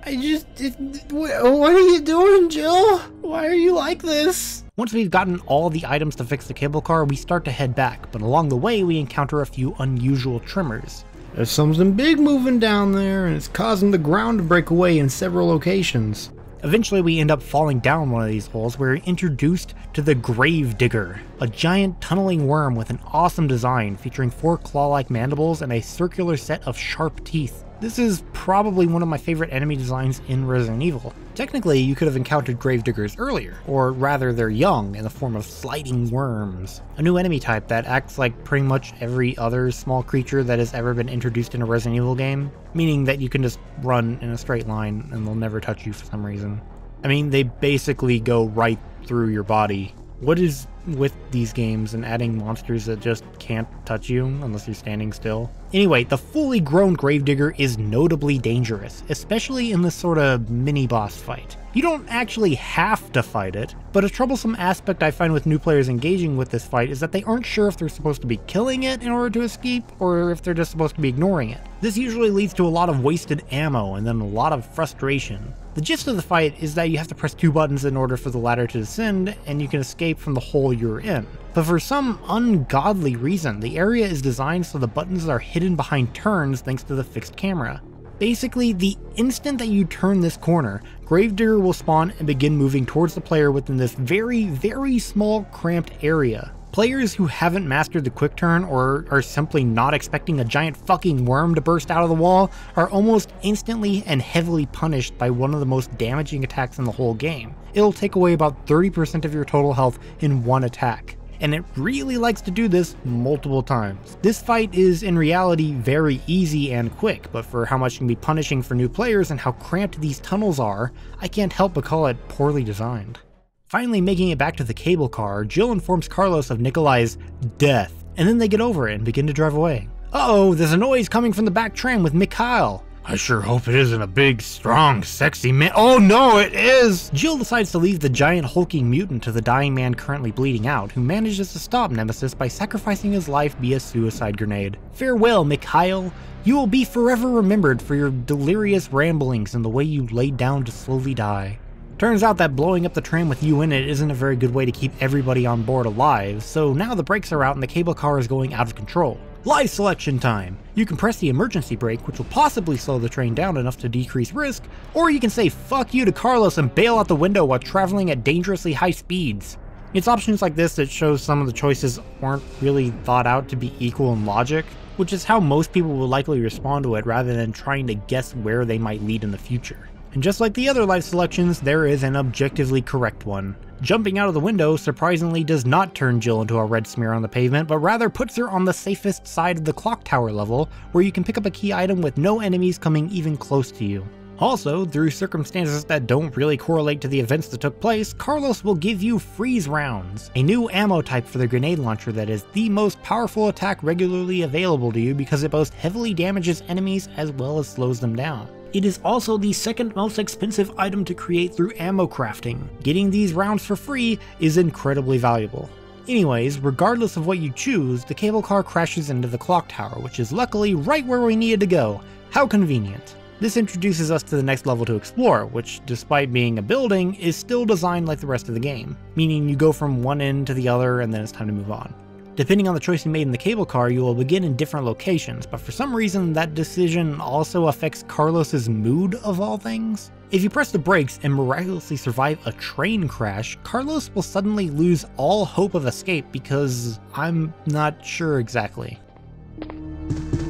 What are you doing, Jill? Why are you like this? Once we've gotten all the items to fix the cable car, we start to head back, but along the way we encounter a few unusual tremors. There's something big moving down there, and it's causing the ground to break away in several locations. Eventually we end up falling down one of these holes where we're introduced to the Grave Digger, a giant tunneling worm with an awesome design featuring 4 claw-like mandibles and a circular set of sharp teeth. This is probably one of my favorite enemy designs in Resident Evil. Technically, you could have encountered gravediggers earlier, or rather they're young in the form of sliding worms. A new enemy type that acts like pretty much every other small creature that has ever been introduced in a Resident Evil game, meaning that you can just run in a straight line and they'll never touch you for some reason. I mean, they basically go right through your body. What is with these games and adding monsters that just can't touch you unless you're standing still? Anyway, the fully grown Gravedigger is notably dangerous, especially in this sort of mini-boss fight. You don't actually have to fight it, but a troublesome aspect I find with new players engaging with this fight is that they aren't sure if they're supposed to be killing it in order to escape, or if they're just supposed to be ignoring it. This usually leads to a lot of wasted ammo and then a lot of frustration. The gist of the fight is that you have to press 2 buttons in order for the ladder to descend, and you can escape from the hole you're in. But for some ungodly reason, the area is designed so the buttons are hidden behind turns thanks to the fixed camera. Basically, the instant that you turn this corner, Gravedigger will spawn and begin moving towards the player within this very, very small, cramped area. Players who haven't mastered the quick turn or are simply not expecting a giant fucking worm to burst out of the wall are almost instantly and heavily punished by one of the most damaging attacks in the whole game. It'll take away about 30% of your total health in one attack. And it really likes to do this multiple times. This fight is in reality very easy and quick, but for how much it can be punishing for new players and how cramped these tunnels are, I can't help but call it poorly designed. Finally making it back to the cable car, Jill informs Carlos of Nicholai's death, and then they get over it and begin to drive away. Uh-oh, there's a noise coming from the back tram with Mikhail. I sure hope it isn't a big, strong, sexy man. Oh no, it is! Jill decides to leave the giant hulking mutant to the dying man currently bleeding out, who manages to stop Nemesis by sacrificing his life via suicide grenade. Farewell, Mikhail. You will be forever remembered for your delirious ramblings and the way you laid down to slowly die. Turns out that blowing up the tram with you in it isn't a very good way to keep everybody on board alive, so now the brakes are out and the cable car is going out of control. Life selection time! You can press the emergency brake, which will possibly slow the train down enough to decrease risk, or you can say fuck you to Carlos and bail out the window while traveling at dangerously high speeds. It's options like this that shows some of the choices weren't really thought out to be equal in logic, which is how most people will likely respond to it rather than trying to guess where they might lead in the future. And just like the other life selections, there is an objectively correct one. Jumping out of the window surprisingly does not turn Jill into a red smear on the pavement, but rather puts her on the safest side of the clock tower level, where you can pick up a key item with no enemies coming even close to you. Also, through circumstances that don't really correlate to the events that took place, Carlos will give you freeze rounds, a new ammo type for the grenade launcher that is the most powerful attack regularly available to you because it both heavily damages enemies as well as slows them down. It is also the second most expensive item to create through ammo crafting. Getting these rounds for free is incredibly valuable. Anyways, regardless of what you choose, the cable car crashes into the clock tower, which is luckily right where we needed to go. How convenient. This introduces us to the next level to explore, which, despite being a building, is still designed like the rest of the game, meaning you go from one end to the other and then it's time to move on. Depending on the choice you made in the cable car, you will begin in different locations, but for some reason that decision also affects Carlos's mood of all things. If you press the brakes and miraculously survive a train crash, Carlos will suddenly lose all hope of escape because I'm not sure exactly.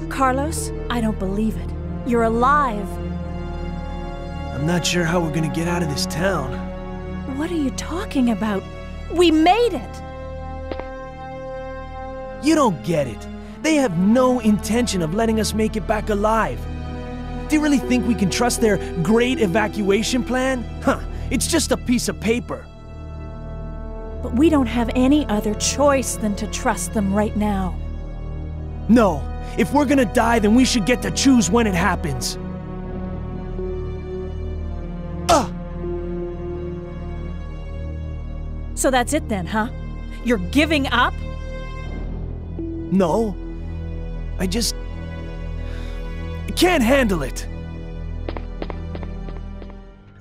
Carlos, I don't believe it. You're alive. I'm not sure how we're gonna get out of this town. What are you talking about? We made it! You don't get it. They have no intention of letting us make it back alive. Do you really think we can trust their great evacuation plan? Huh, it's just a piece of paper. But we don't have any other choice than to trust them right now. No, if we're gonna die, then we should get to choose when it happens. So that's it then, huh? You're giving up? No, I can't handle it.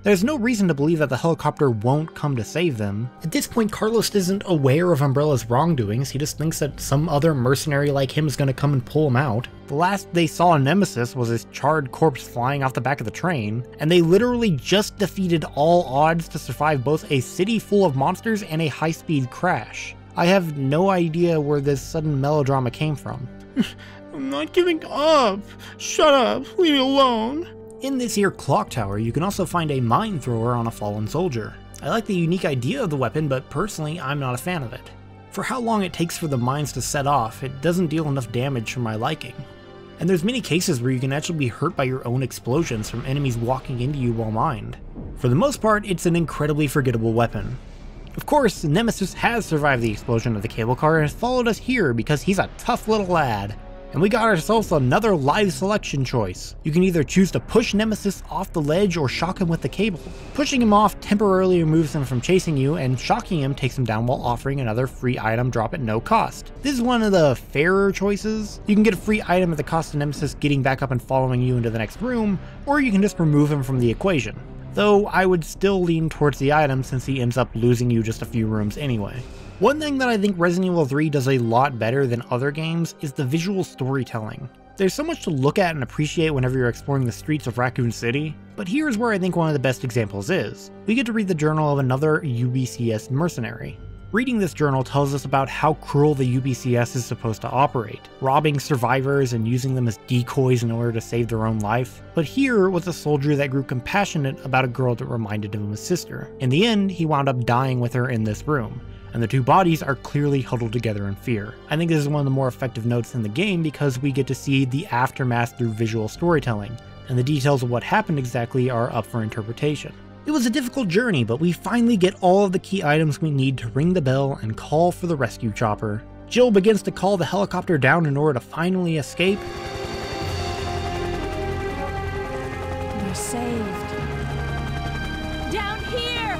There's no reason to believe that the helicopter won't come to save them. At this point, Carlos isn't aware of Umbrella's wrongdoings, he just thinks that some other mercenary like him is going to come and pull him out. The last they saw Nemesis was his charred corpse flying off the back of the train, and they literally just defeated all odds to survive both a city full of monsters and a high-speed crash. I have no idea where this sudden melodrama came from. I'm not giving up! Shut up! Leave me alone! In this here clock tower, you can also find a mine thrower on a fallen soldier. I like the unique idea of the weapon, but personally I'm not a fan of it. For how long it takes for the mines to set off, it doesn't deal enough damage for my liking. And there's many cases where you can actually be hurt by your own explosions from enemies walking into you while mined. For the most part, it's an incredibly forgettable weapon. Of course, Nemesis has survived the explosion of the cable car and has followed us here because he's a tough little lad. And we got ourselves another live selection choice. You can either choose to push Nemesis off the ledge or shock him with the cable. Pushing him off temporarily removes him from chasing you, and shocking him takes him down while offering another free item drop at no cost. This is one of the fairer choices. You can get a free item at the cost of Nemesis getting back up and following you into the next room, or you can just remove him from the equation. Though I would still lean towards the item since he ends up losing you just a few rooms anyway. One thing that I think Resident Evil 3 does a lot better than other games is the visual storytelling. There's so much to look at and appreciate whenever you're exploring the streets of Raccoon City, but here's where I think one of the best examples is. We get to read the journal of another UBCS mercenary. Reading this journal tells us about how cruel the UBCS is supposed to operate, robbing survivors and using them as decoys in order to save their own life. But here was a soldier that grew compassionate about a girl that reminded him of his sister. In the end, he wound up dying with her in this room, and the two bodies are clearly huddled together in fear. I think this is one of the more effective notes in the game because we get to see the aftermath through visual storytelling, and the details of what happened exactly are up for interpretation. It was a difficult journey, but we finally get all of the key items we need to ring the bell and call for the rescue chopper. Jill begins to call the helicopter down in order to finally escape. We're saved. Down here!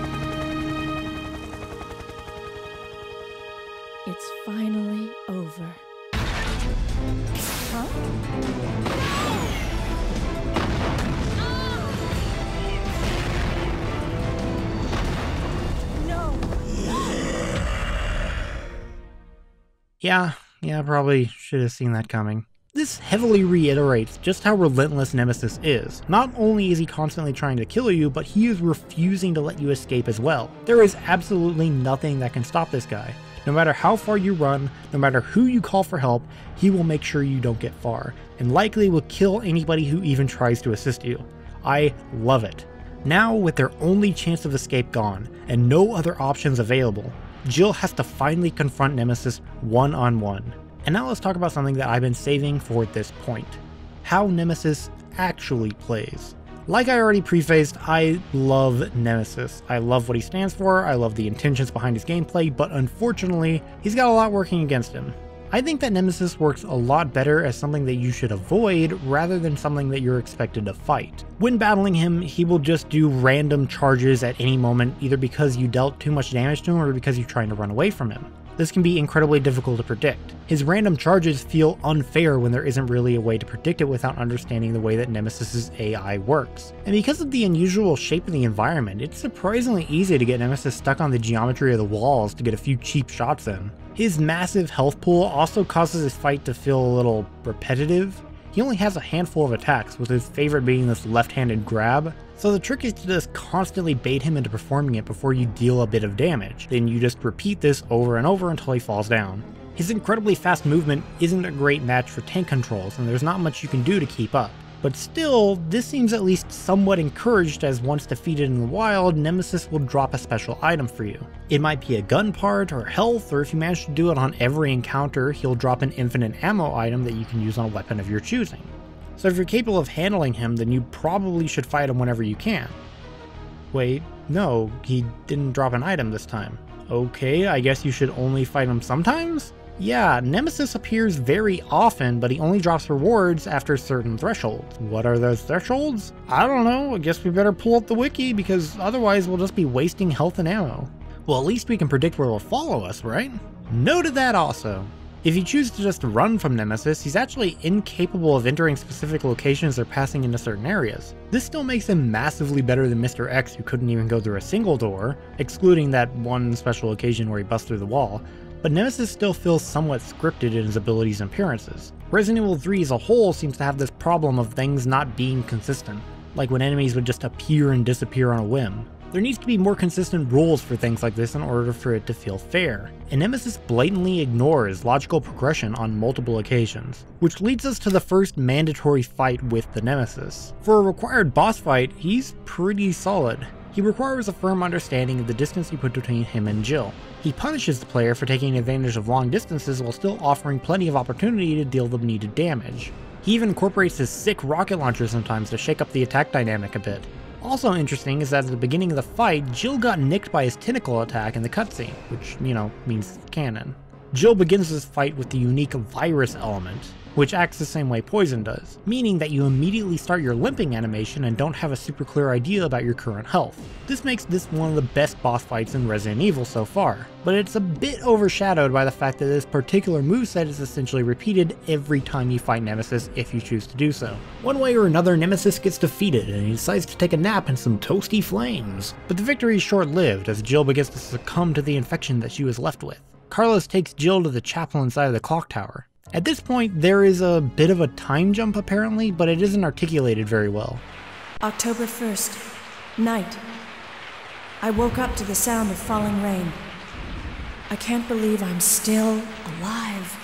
It's finally over. Huh? Yeah, probably should have seen that coming. This heavily reiterates just how relentless Nemesis is. Not only is he constantly trying to kill you, but he is refusing to let you escape as well. There is absolutely nothing that can stop this guy. No matter how far you run, no matter who you call for help, he will make sure you don't get far, and likely will kill anybody who even tries to assist you. I love it. Now, with their only chance of escape gone, and no other options available, Jill has to finally confront Nemesis one-on-one. And now let's talk about something that I've been saving for this point. How Nemesis actually plays. Like I already prefaced, I love Nemesis. I love what he stands for, I love the intentions behind his gameplay, but unfortunately, he's got a lot working against him. I think that Nemesis works a lot better as something that you should avoid rather than something that you're expected to fight. When battling him, he will just do random charges at any moment, either because you dealt too much damage to him or because you're trying to run away from him. This can be incredibly difficult to predict. His random charges feel unfair when there isn't really a way to predict it without understanding the way that Nemesis's AI works. And because of the unusual shape of the environment, it's surprisingly easy to get Nemesis stuck on the geometry of the walls to get a few cheap shots in. His massive health pool also causes his fight to feel a little repetitive. He only has a handful of attacks, with his favorite being this left-handed grab, so the trick is to just constantly bait him into performing it before you deal a bit of damage. Then you just repeat this over and over until he falls down. His incredibly fast movement isn't a great match for tank controls, and there's not much you can do to keep up. But still, this seems at least somewhat encouraged, as once defeated in the wild, Nemesis will drop a special item for you. It might be a gun part or health, or if you manage to do it on every encounter, he'll drop an infinite ammo item that you can use on a weapon of your choosing. So if you're capable of handling him, then you probably should fight him whenever you can. Wait, no, he didn't drop an item this time. Okay, I guess you should only fight him sometimes? Yeah, Nemesis appears very often, but he only drops rewards after certain thresholds. What are those thresholds? I don't know, I guess we better pull up the wiki, because otherwise we'll just be wasting health and ammo. Well, at least we can predict where he'll follow us, right? Noted that also. If you choose to just run from Nemesis, he's actually incapable of entering specific locations or passing into certain areas. This still makes him massively better than Mr. X, who couldn't even go through a single door, excluding that one special occasion where he busts through the wall, but Nemesis still feels somewhat scripted in his abilities and appearances. Resident Evil 3 as a whole seems to have this problem of things not being consistent, like when enemies would just appear and disappear on a whim. There needs to be more consistent rules for things like this in order for it to feel fair, and Nemesis blatantly ignores logical progression on multiple occasions, which leads us to the first mandatory fight with the Nemesis. For a required boss fight, he's pretty solid. He requires a firm understanding of the distance you put between him and Jill. He punishes the player for taking advantage of long distances while still offering plenty of opportunity to deal the needed damage. He even incorporates his sick rocket launcher sometimes to shake up the attack dynamic a bit. Also interesting is that at the beginning of the fight, Jill got nicked by his tentacle attack in the cutscene, which, means canon. Jill begins this fight with the unique virus element, which acts the same way poison does, meaning that you immediately start your limping animation and don't have a super clear idea about your current health. This makes this one of the best boss fights in Resident Evil so far, but it's a bit overshadowed by the fact that this particular moveset is essentially repeated every time you fight Nemesis if you choose to do so. One way or another, Nemesis gets defeated and he decides to take a nap in some toasty flames, but the victory is short-lived as Jill begins to succumb to the infection that she was left with. Carlos takes Jill to the chapel inside of the clock tower. At this point, there is a bit of a time jump apparently, but it isn't articulated very well. October 1st, night. I woke up to the sound of falling rain. I can't believe I'm still alive.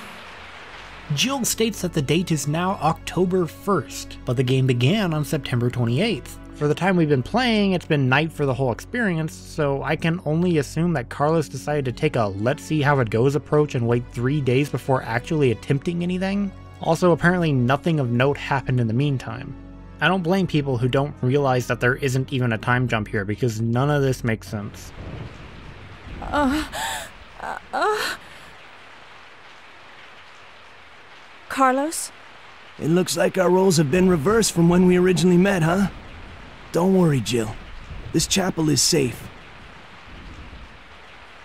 Jill states that the date is now October 1st, but the game began on September 28th. For the time we've been playing, it's been night for the whole experience, so I can only assume that Carlos decided to take a let's see how it goes approach and wait 3 days before actually attempting anything. Also, apparently nothing of note happened in the meantime. I don't blame people who don't realize that there isn't even a time jump here, because none of this makes sense. Carlos? It looks like our roles have been reversed from when we originally met, huh? Don't worry, Jill. This chapel is safe.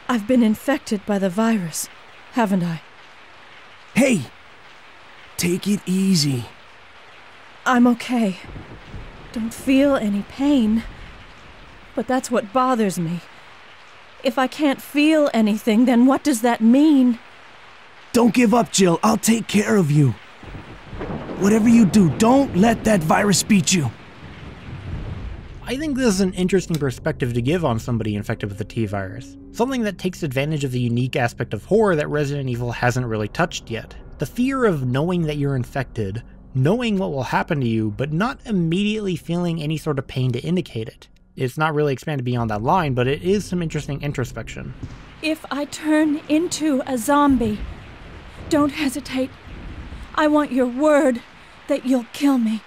I've been infected by the virus, haven't I? Hey! Take it easy. I'm okay. Don't feel any pain. But that's what bothers me. If I can't feel anything, then what does that mean? Don't give up, Jill. I'll take care of you. Whatever you do, don't let that virus beat you. I think this is an interesting perspective to give on somebody infected with the T-virus. Something that takes advantage of the unique aspect of horror that Resident Evil hasn't really touched yet. The fear of knowing that you're infected, knowing what will happen to you, but not immediately feeling any sort of pain to indicate it. It's not really expanded beyond that line, but it is some interesting introspection. If I turn into a zombie, don't hesitate. I want your word that you'll kill me.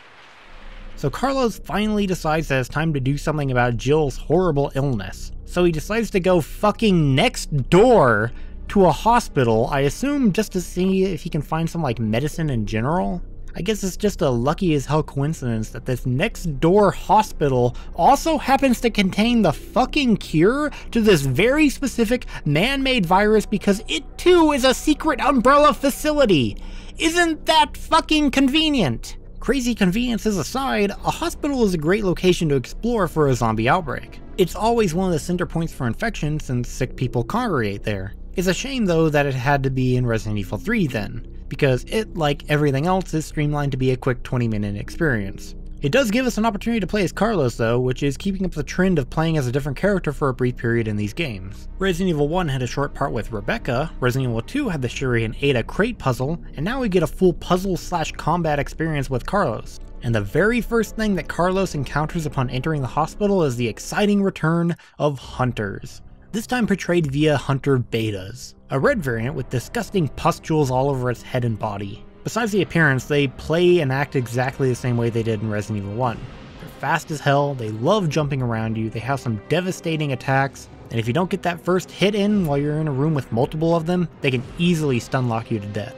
So Carlos finally decides that it's time to do something about Jill's horrible illness. So he decides to go fucking next door to a hospital, I assume just to see if he can find some like medicine in general. I guess it's just a lucky as hell coincidence that this next door hospital also happens to contain the fucking cure to this very specific man-made virus because it too is a secret Umbrella facility. Isn't that fucking convenient? Crazy conveniences aside, a hospital is a great location to explore for a zombie outbreak. It's always one of the center points for infection since sick people congregate there. It's a shame though that it had to be in Resident Evil 3 then, because it, like everything else, is streamlined to be a quick 20-minute experience. It does give us an opportunity to play as Carlos though, which is keeping up the trend of playing as a different character for a brief period in these games. Resident Evil 1 had a short part with Rebecca, Resident Evil 2 had the Shuri and Ada crate puzzle, and now we get a full puzzle/combat experience with Carlos. And the very first thing that Carlos encounters upon entering the hospital is the exciting return of Hunters. This time portrayed via Hunter Betas, a red variant with disgusting pustules all over its head and body. Besides the appearance, they play and act exactly the same way they did in Resident Evil 1. They're fast as hell, they love jumping around you, they have some devastating attacks, and if you don't get that first hit in while you're in a room with multiple of them, they can easily stun lock you to death.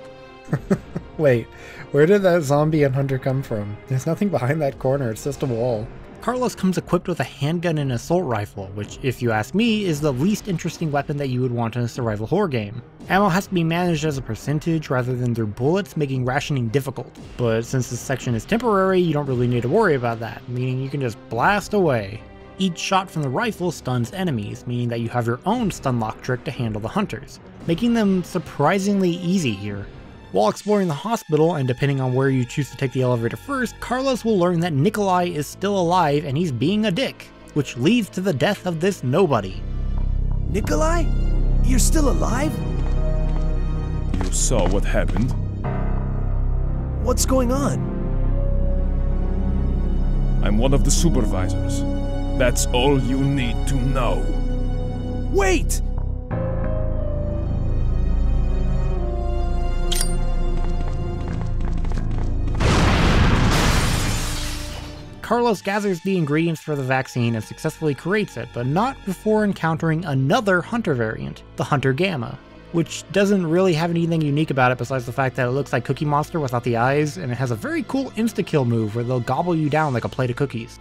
Wait, where did that zombie and Hunter come from? There's nothing behind that corner, it's just a wall. Carlos comes equipped with a handgun and assault rifle, which, if you ask me, is the least interesting weapon that you would want in a survival horror game. Ammo has to be managed as a percentage rather than through bullets, making rationing difficult. But since this section is temporary, you don't really need to worry about that, meaning you can just blast away. Each shot from the rifle stuns enemies, meaning that you have your own stun lock trick to handle the hunters, making them surprisingly easy here. While exploring the hospital, and depending on where you choose to take the elevator first, Carlos will learn that Nicholai is still alive and he's being a dick, which leads to the death of this nobody. Nicholai? You're still alive? You saw what happened? What's going on? I'm one of the supervisors. That's all you need to know. Wait! Carlos gathers the ingredients for the vaccine and successfully creates it, but not before encountering another Hunter variant, the Hunter Gamma, which doesn't really have anything unique about it besides the fact that it looks like Cookie Monster without the eyes, and it has a very cool insta-kill move where they'll gobble you down like a plate of cookies.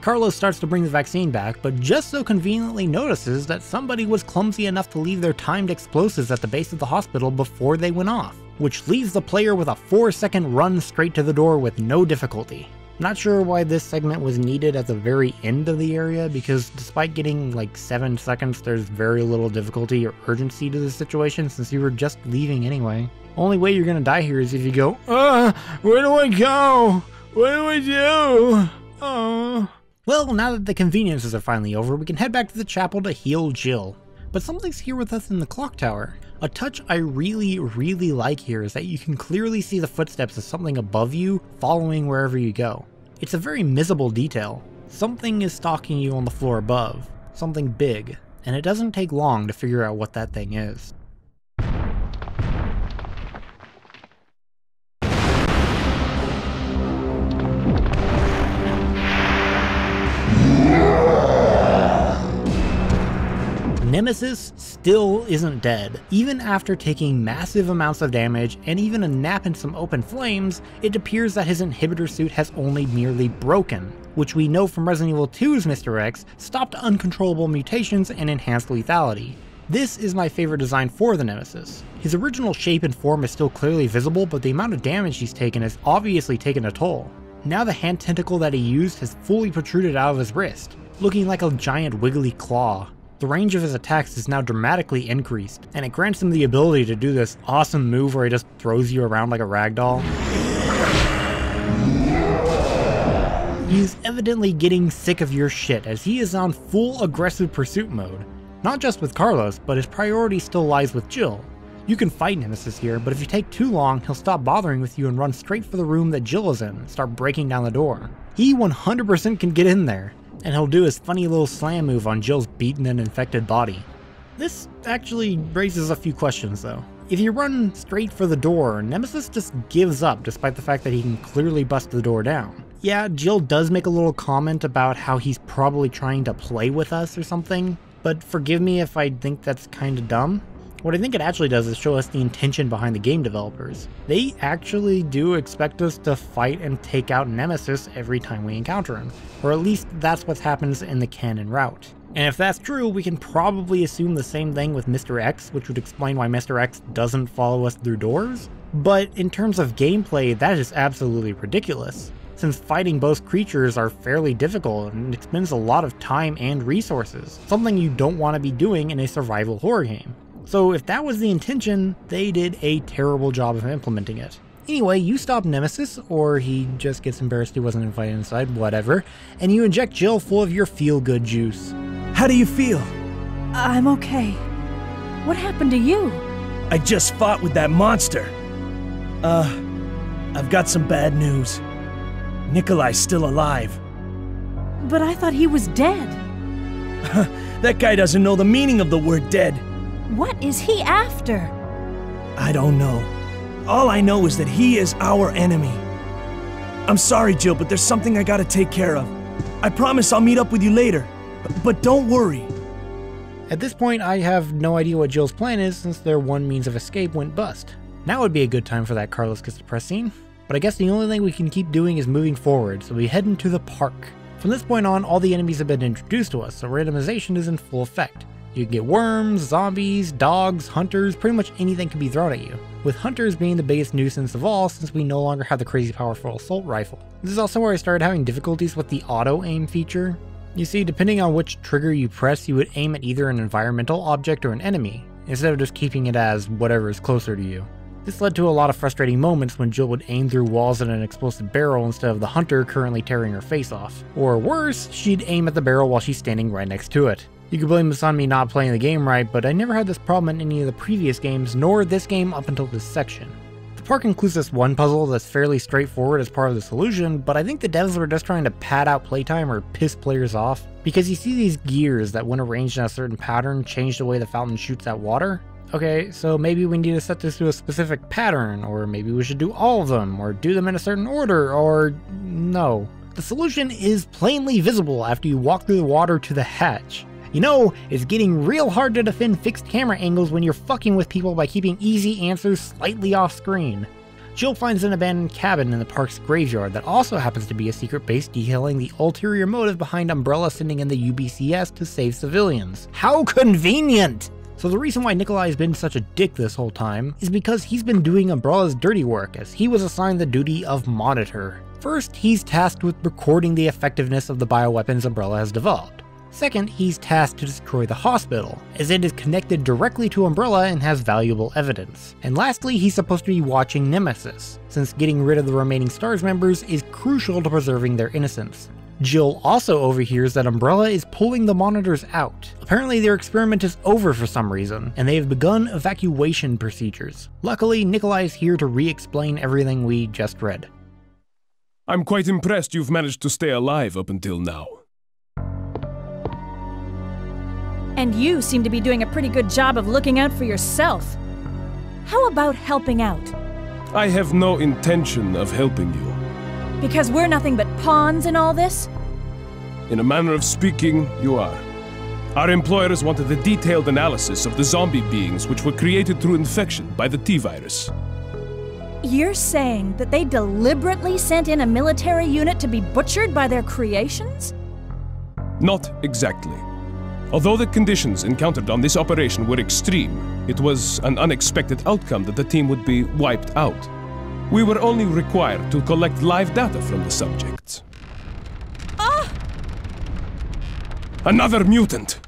Carlos starts to bring the vaccine back, but just so conveniently notices that somebody was clumsy enough to leave their timed explosives at the base of the hospital before they went off, which leaves the player with a 4-second run straight to the door with no difficulty. Not sure why this segment was needed at the very end of the area, because despite getting like 7 seconds, there's very little difficulty or urgency to the situation since you were just leaving anyway. Only way you're gonna die here is if you go, where do I go? What do I do? Well, now that the conveniences are finally over, we can head back to the chapel to heal Jill. But something's here with us in the clock tower. A touch I really like here is that you can clearly see the footsteps of something above you following wherever you go. It's a very missable detail. Something is stalking you on the floor above, something big, and it doesn't take long to figure out what that thing is. Nemesis still isn't dead. Even after taking massive amounts of damage and even a nap in some open flames, it appears that his inhibitor suit has only merely broken, which we know from Resident Evil 2's Mr. X stopped uncontrollable mutations and enhanced lethality. This is my favorite design for the Nemesis. His original shape and form is still clearly visible, but the amount of damage he's taken has obviously taken a toll. Now the hand tentacle that he used has fully protruded out of his wrist, looking like a giant wiggly claw. The range of his attacks is now dramatically increased, and it grants him the ability to do this awesome move where he just throws you around like a ragdoll. He's evidently getting sick of your shit as he is on full aggressive pursuit mode. Not just with Carlos, but his priority still lies with Jill. You can fight Nemesis here, but if you take too long, he'll stop bothering with you and run straight for the room that Jill is in and start breaking down the door. He 100% can get in there, and he'll do his funny little slam move on Jill's beaten and infected body. This actually raises a few questions though. If you run straight for the door, Nemesis just gives up despite the fact that he can clearly bust the door down. Yeah, Jill does make a little comment about how he's probably trying to play with us or something, but forgive me if I think that's kinda dumb. What I think it actually does is show us the intention behind the game developers. They actually do expect us to fight and take out Nemesis every time we encounter him, or at least that's what happens in the canon route. And if that's true, we can probably assume the same thing with Mr. X, which would explain why Mr. X doesn't follow us through doors. But in terms of gameplay, that is absolutely ridiculous, since fighting both creatures are fairly difficult and expends a lot of time and resources, something you don't want to be doing in a survival horror game. So if that was the intention, they did a terrible job of implementing it. Anyway, you stop Nemesis, or he just gets embarrassed he wasn't invited inside, whatever, and you inject Jill full of your feel-good juice. How do you feel? I'm okay. What happened to you? I just fought with that monster. I've got some bad news. Nicholai's still alive. But I thought he was dead. That guy doesn't know the meaning of the word dead. What is he after? I don't know. All I know is that he is our enemy. I'm sorry, Jill, but there's something I gotta take care of. I promise I'll meet up with you later. But don't worry. At this point, I have no idea what Jill's plan is since their one means of escape went bust. Now would be a good time for that Carlos gets depressed scene, but I guess the only thing we can keep doing is moving forward, so we head into the park. From this point on, all the enemies have been introduced to us, so randomization is in full effect. You can get worms, zombies, dogs, hunters, pretty much anything can be thrown at you, with hunters being the biggest nuisance of all since we no longer have the crazy powerful assault rifle. This is also where I started having difficulties with the auto-aim feature. You see, depending on which trigger you press, you would aim at either an environmental object or an enemy, instead of just keeping it as whatever is closer to you. This led to a lot of frustrating moments when Jill would aim through walls at an explosive barrel instead of the hunter currently tearing her face off. Or worse, she'd aim at the barrel while she's standing right next to it. You could blame this on me not playing the game right, but I never had this problem in any of the previous games, nor this game up until this section. The park includes this one puzzle that's fairly straightforward as part of the solution, but I think the devs were just trying to pad out playtime or piss players off, because you see these gears that when arranged in a certain pattern change the way the fountain shoots out water. Okay, so maybe we need to set this to a specific pattern, or maybe we should do all of them, or do them in a certain order, or no. The solution is plainly visible after you walk through the water to the hatch. You know, it's getting real hard to defend fixed camera angles when you're fucking with people by keeping easy answers slightly off screen. Jill finds an abandoned cabin in the park's graveyard that also happens to be a secret base detailing the ulterior motive behind Umbrella sending in the UBCS to save civilians. How convenient! So the reason why Nicholai has been such a dick this whole time is because he's been doing Umbrella's dirty work, as he was assigned the duty of monitor. First, he's tasked with recording the effectiveness of the bioweapons Umbrella has developed. Second, he's tasked to destroy the hospital, as it is connected directly to Umbrella and has valuable evidence. And lastly, he's supposed to be watching Nemesis, since getting rid of the remaining STARS members is crucial to preserving their innocence. Jill also overhears that Umbrella is pulling the monitors out. Apparently their experiment is over for some reason, and they have begun evacuation procedures. Luckily, Nicholai is here to re-explain everything we just read. I'm quite impressed you've managed to stay alive up until now. And you seem to be doing a pretty good job of looking out for yourself. How about helping out? I have no intention of helping you. Because we're nothing but pawns in all this? In a manner of speaking, you are. Our employers wanted a detailed analysis of the zombie beings which were created through infection by the T-virus. You're saying that they deliberately sent in a military unit to be butchered by their creations? Not exactly. Although the conditions encountered on this operation were extreme, it was an unexpected outcome that the team would be wiped out. We were only required to collect live data from the subjects. Ah! Another mutant!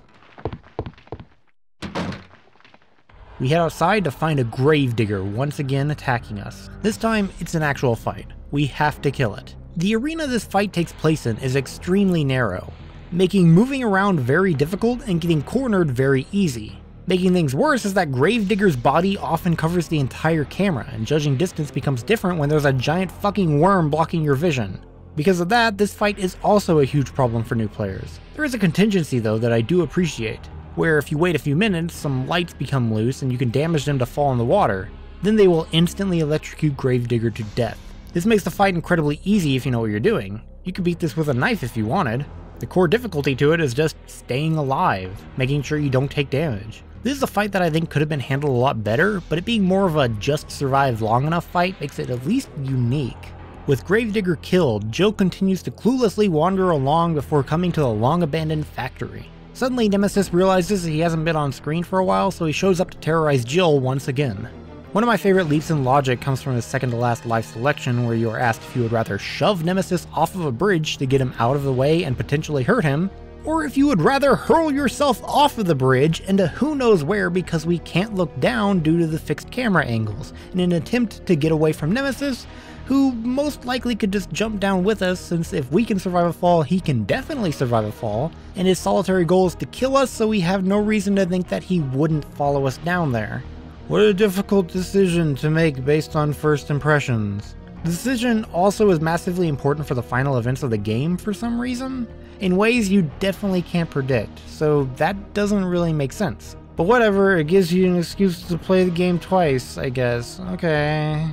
We head outside to find a gravedigger once again attacking us. This time, it's an actual fight. We have to kill it. The arena this fight takes place in is extremely narrow, making moving around very difficult and getting cornered very easy. Making things worse is that Gravedigger's body often covers the entire camera, and judging distance becomes different when there's a giant fucking worm blocking your vision. Because of that, this fight is also a huge problem for new players. There is a contingency though that I do appreciate, where if you wait a few minutes, some lights become loose and you can damage them to fall in the water. Then they will instantly electrocute Gravedigger to death. This makes the fight incredibly easy if you know what you're doing. You could beat this with a knife if you wanted. The core difficulty to it is just staying alive, making sure you don't take damage. This is a fight that I think could have been handled a lot better, but it being more of a just survive long enough fight makes it at least unique. With Gravedigger killed, Jill continues to cluelessly wander along before coming to the long-abandoned factory. Suddenly, Nemesis realizes he hasn't been on screen for a while, so he shows up to terrorize Jill once again. One of my favorite leaps in logic comes from his second-to-last life selection, where you are asked if you would rather shove Nemesis off of a bridge to get him out of the way and potentially hurt him, or if you would rather hurl yourself off of the bridge into who knows where because we can't look down due to the fixed camera angles, in an attempt to get away from Nemesis, who most likely could just jump down with us, since if we can survive a fall, he can definitely survive a fall, and his solitary goal is to kill us, so we have no reason to think that he wouldn't follow us down there. What a difficult decision to make based on first impressions. The decision also is massively important for the final events of the game for some reason, in ways you definitely can't predict, so that doesn't really make sense. But whatever, it gives you an excuse to play the game twice, I guess. Okay.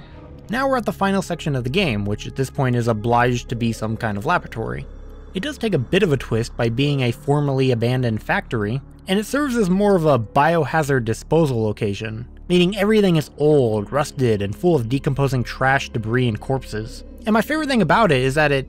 Now we're at the final section of the game, which at this point is obliged to be some kind of laboratory. It does take a bit of a twist by being a formerly abandoned factory, and it serves as more of a biohazard disposal location, meaning everything is old, rusted, and full of decomposing trash, debris, and corpses. And my favorite thing about it is that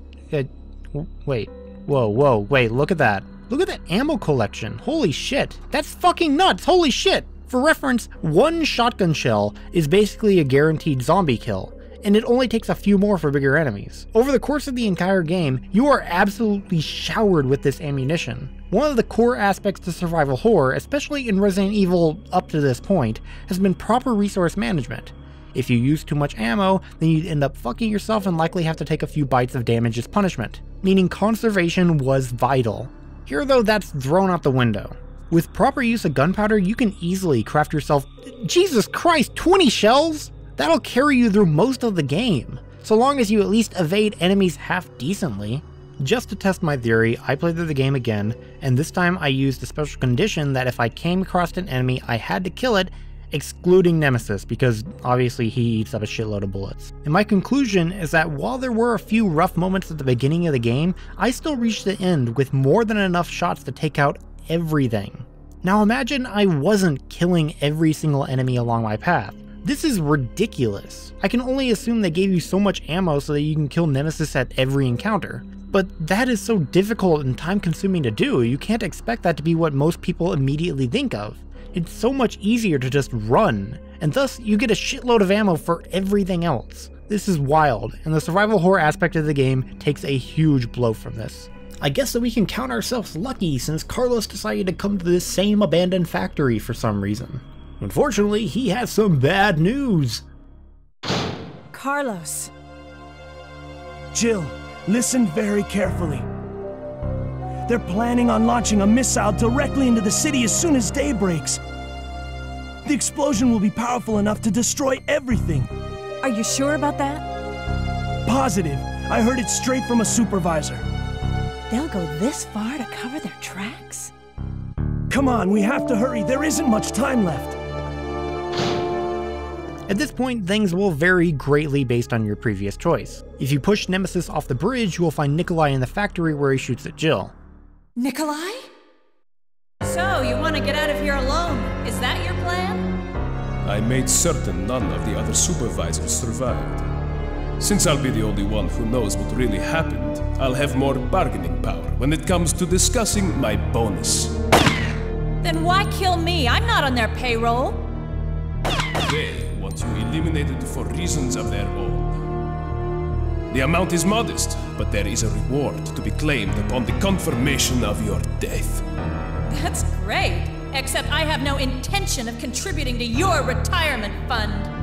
wait, look at that. Look at that ammo collection. Holy shit. That's fucking nuts. Holy shit. For reference, one shotgun shell is basically a guaranteed zombie kill, and it only takes a few more for bigger enemies. Over the course of the entire game, you are absolutely showered with this ammunition. One of the core aspects to survival horror, especially in Resident Evil up to this point, has been proper resource management. If you use too much ammo, then you'd end up fucking yourself and likely have to take a few bites of damage as punishment, meaning conservation was vital. Here though, that's thrown out the window. With proper use of gunpowder, you can easily craft yourself, Jesus Christ, 20 shells? That'll carry you through most of the game, so long as you at least evade enemies half decently. Just to test my theory, I played through the game again, and this time I used a special condition that if I came across an enemy, I had to kill it, excluding Nemesis, because obviously he eats up a shitload of bullets. And my conclusion is that while there were a few rough moments at the beginning of the game, I still reached the end with more than enough shots to take out everything. Now imagine I wasn't killing every single enemy along my path. This is ridiculous. I can only assume they gave you so much ammo so that you can kill Nemesis at every encounter. But that is so difficult and time consuming to do, you can't expect that to be what most people immediately think of. It's so much easier to just run, and thus you get a shitload of ammo for everything else. This is wild, and the survival horror aspect of the game takes a huge blow from this. I guess that we can count ourselves lucky since Carlos decided to come to this same abandoned factory for some reason. Unfortunately, he has some bad news. Carlos. Jill, listen very carefully. They're planning on launching a missile directly into the city as soon as day breaks. The explosion will be powerful enough to destroy everything. Are you sure about that? Positive. I heard it straight from a supervisor. They'll go this far to cover their tracks? Come on, we have to hurry. There isn't much time left. At this point, things will vary greatly based on your previous choice. If you push Nemesis off the bridge, you will find Nicholai in the factory where he shoots at Jill. Nicholai? So, you want to get out of here alone? Is that your plan? I made certain none of the other supervisors survived. Since I'll be the only one who knows what really happened, I'll have more bargaining power when it comes to discussing my bonus. Then why kill me? I'm not on their payroll. They want you eliminated for reasons of their own. The amount is modest, but there is a reward to be claimed upon the confirmation of your death. That's great, except I have no intention of contributing to your retirement fund.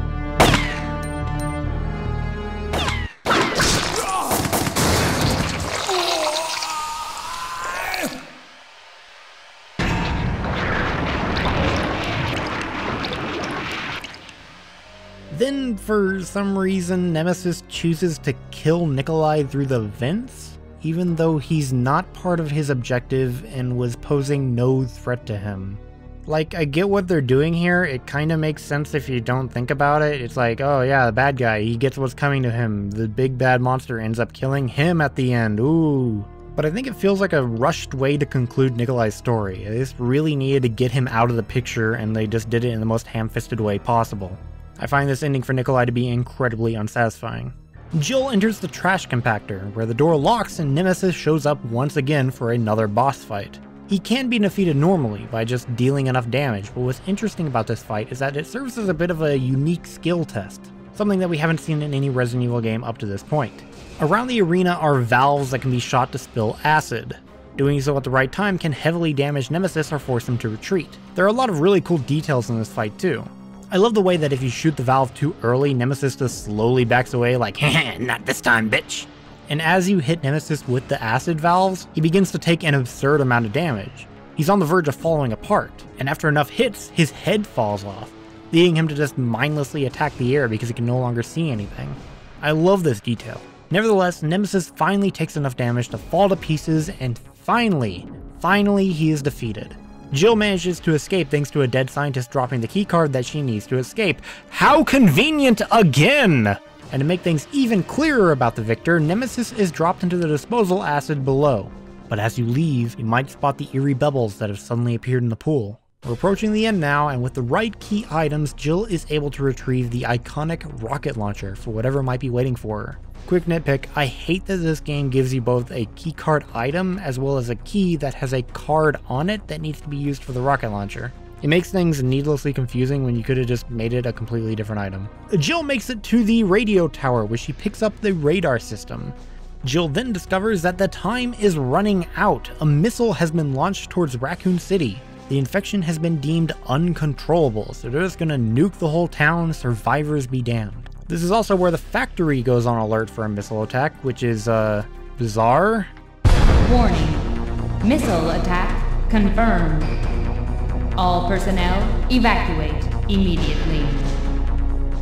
Then, for some reason, Nemesis chooses to kill Nicholai through the vents, even though he's not part of his objective and was posing no threat to him. Like, I get what they're doing here, it kinda makes sense if you don't think about it. It's like, oh yeah, the bad guy, he gets what's coming to him. The big bad monster ends up killing him at the end, ooh. but I think it feels like a rushed way to conclude Nicholai's story. They just really needed to get him out of the picture, and they just did it in the most ham-fisted way possible. I find this ending for Nicholai to be incredibly unsatisfying. Jill enters the trash compactor, where the door locks and Nemesis shows up once again for another boss fight. He can be defeated normally by just dealing enough damage, but what's interesting about this fight is that it serves as a bit of a unique skill test, something that we haven't seen in any Resident Evil game up to this point. Around the arena are valves that can be shot to spill acid. Doing so at the right time can heavily damage Nemesis or force him to retreat. There are a lot of really cool details in this fight too. I love the way that if you shoot the valve too early, Nemesis just slowly backs away like, "Heh, not this time, bitch." And as you hit Nemesis with the acid valves, he begins to take an absurd amount of damage. He's on the verge of falling apart, and after enough hits, his head falls off, leading him to just mindlessly attack the air because he can no longer see anything. I love this detail. Nevertheless, Nemesis finally takes enough damage to fall to pieces, and finally he is defeated. Jill manages to escape thanks to a dead scientist dropping the keycard that she needs to escape. How convenient again! And to make things even clearer about the victor, Nemesis is dropped into the disposal acid below. But as you leave, you might spot the eerie bubbles that have suddenly appeared in the pool. We're approaching the end now, and with the right key items, Jill is able to retrieve the iconic rocket launcher for whatever might be waiting for her. Quick nitpick, I hate that this game gives you both a keycard item as well as a key that has a card on it that needs to be used for the rocket launcher. It makes things needlessly confusing when you could have just made it a completely different item. Jill makes it to the radio tower where she picks up the radar system. Jill then discovers that the time is running out. A missile has been launched towards Raccoon City. The infection has been deemed uncontrollable, so they're just gonna nuke the whole town, survivors be damned. This is also where the factory goes on alert for a missile attack, which is, bizarre. Warning. Missile attack confirmed. All personnel evacuate immediately.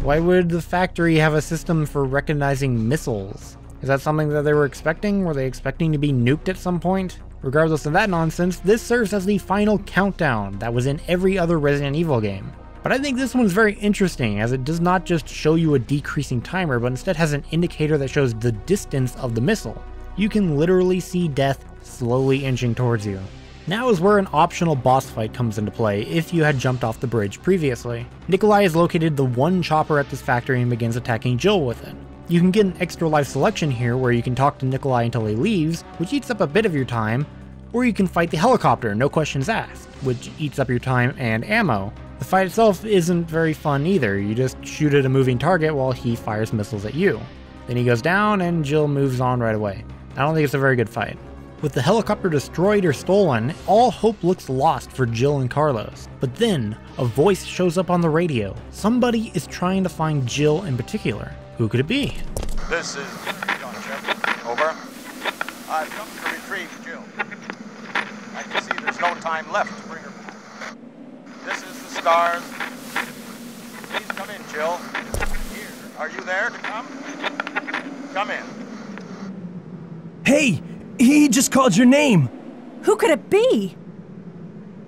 Why would the factory have a system for recognizing missiles? Is that something that they were expecting? Were they expecting to be nuked at some point? Regardless of that nonsense, this serves as the final countdown that was in every other Resident Evil game. But I think this one's very interesting, as it does not just show you a decreasing timer, but instead has an indicator that shows the distance of the missile. You can literally see death slowly inching towards you. Now is where an optional boss fight comes into play if you had jumped off the bridge previously. Nicholai has located the one chopper at this factory and begins attacking Jill with it. You can get an extra life selection here where you can talk to Nicholai until he leaves, which eats up a bit of your time, or you can fight the helicopter, no questions asked, which eats up your time and ammo. The fight itself isn't very fun either, you just shoot at a moving target while he fires missiles at you. Then he goes down and Jill moves on right away. I don't think it's a very good fight. With the helicopter destroyed or stolen, all hope looks lost for Jill and Carlos. But then, a voice shows up on the radio. Somebody is trying to find Jill in particular. Who could it be? This is John Shep. Over. I've come to retrieve Jill. I can see there's no time left to bring her back. This is the stars. Please come in, Jill. Here. Are you there to come? Come in. Hey! He just called your name! Who could it be?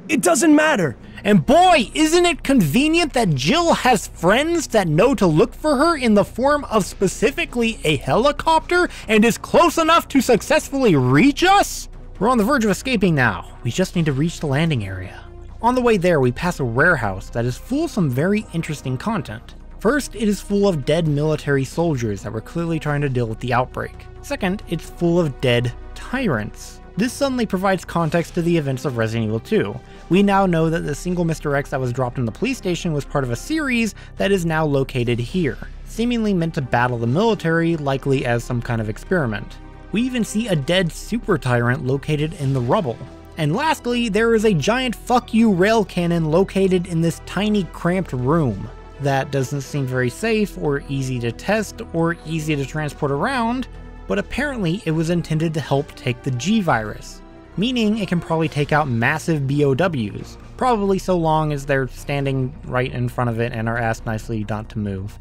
It doesn't matter! And boy, isn't it convenient that Jill has friends that know to look for her in the form of specifically a helicopter and is close enough to successfully reach us? We're on the verge of escaping now. We just need to reach the landing area. On the way there, we pass a warehouse that is full of some very interesting content. First, it is full of dead military soldiers that were clearly trying to deal with the outbreak. Second, it's full of dead tyrants. This suddenly provides context to the events of Resident Evil 2. We now know that the single Mr. X that was dropped in the police station was part of a series that is now located here, seemingly meant to battle the military, likely as some kind of experiment. We even see a dead super tyrant located in the rubble. And lastly, there is a giant fuck you rail cannon located in this tiny cramped room. That doesn't seem very safe or easy to test or easy to transport around, but apparently it was intended to help take the G-Virus, meaning it can probably take out massive BOWs, probably so long as they're standing right in front of it and are asked nicely not to move.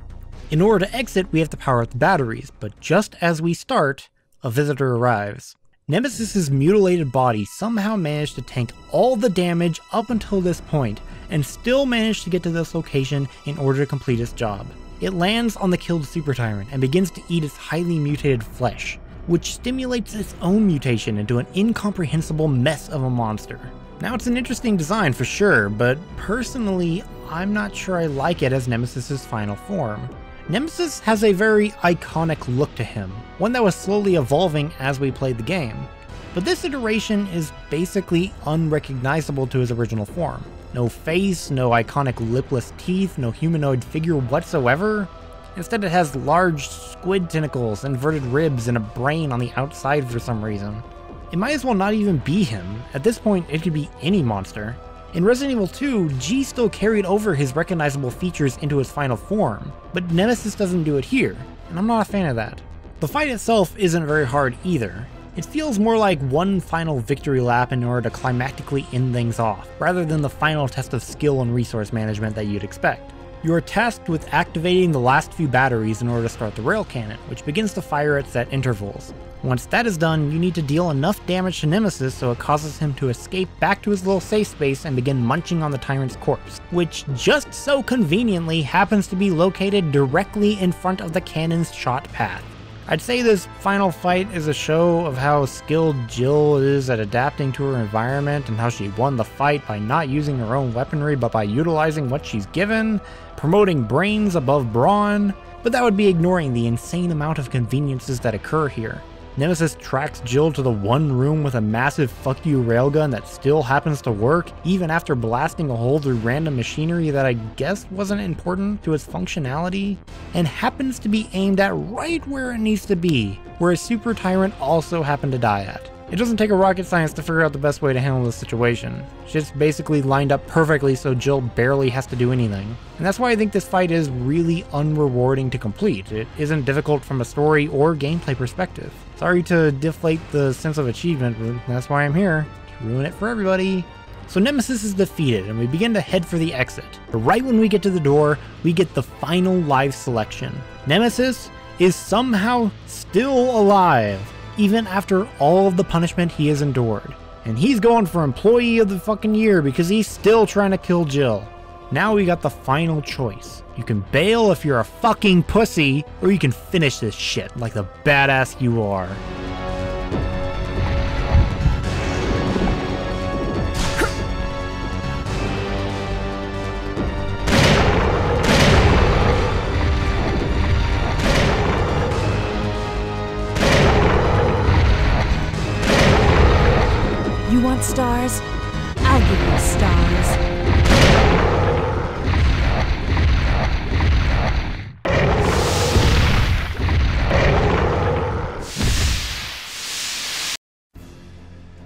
In order to exit, we have to power up the batteries, but just as we start, a visitor arrives. Nemesis's mutilated body somehow managed to tank all the damage up until this point, and still managed to get to this location in order to complete its job. It lands on the killed Super Tyrant and begins to eat its highly mutated flesh. which stimulates its own mutation into an incomprehensible mess of a monster. Now, it's an interesting design for sure, but personally, I'm not sure I like it as Nemesis's final form. Nemesis has a very iconic look to him, one that was slowly evolving as we played the game. But this iteration is basically unrecognizable to his original form. No face, no iconic lipless teeth, no humanoid figure whatsoever. Instead, it has large squid tentacles, inverted ribs, and a brain on the outside for some reason. It might as well not even be him. At this point, it could be any monster. In Resident Evil 2, G still carried over his recognizable features into his final form, but Nemesis doesn't do it here, and I'm not a fan of that. The fight itself isn't very hard either. It feels more like one final victory lap in order to climactically end things off, rather than the final test of skill and resource management that you'd expect. You are tasked with activating the last few batteries in order to start the rail cannon, which begins to fire at set intervals. Once that is done, you need to deal enough damage to Nemesis so it causes him to escape back to his little safe space and begin munching on the tyrant's corpse, which just so conveniently happens to be located directly in front of the cannon's shot path. I'd say this final fight is a show of how skilled Jill is at adapting to her environment and how she won the fight by not using her own weaponry but by utilizing what she's given, promoting brains above brawn, but that would be ignoring the insane amount of conveniences that occur here. Nemesis tracks Jill to the one room with a massive fuck you railgun that still happens to work, even after blasting a hole through random machinery that I guess wasn't important to its functionality, and happens to be aimed at right where it needs to be, where a super tyrant also happened to die at. It doesn't take a rocket science to figure out the best way to handle this situation. Shit's basically lined up perfectly so Jill barely has to do anything. And that's why I think this fight is really unrewarding to complete. It isn't difficult from a story or gameplay perspective. Sorry to deflate the sense of achievement, but that's why I'm here, to ruin it for everybody. So Nemesis is defeated and we begin to head for the exit. But right when we get to the door, we get the final live selection. Nemesis is somehow still alive, even after all of the punishment he has endured. And he's going for Employee of the fucking Year because he's still trying to kill Jill. Now we got the final choice. You can bail if you're a fucking pussy, or you can finish this shit like the badass you are. You want stars? I'll give you stars.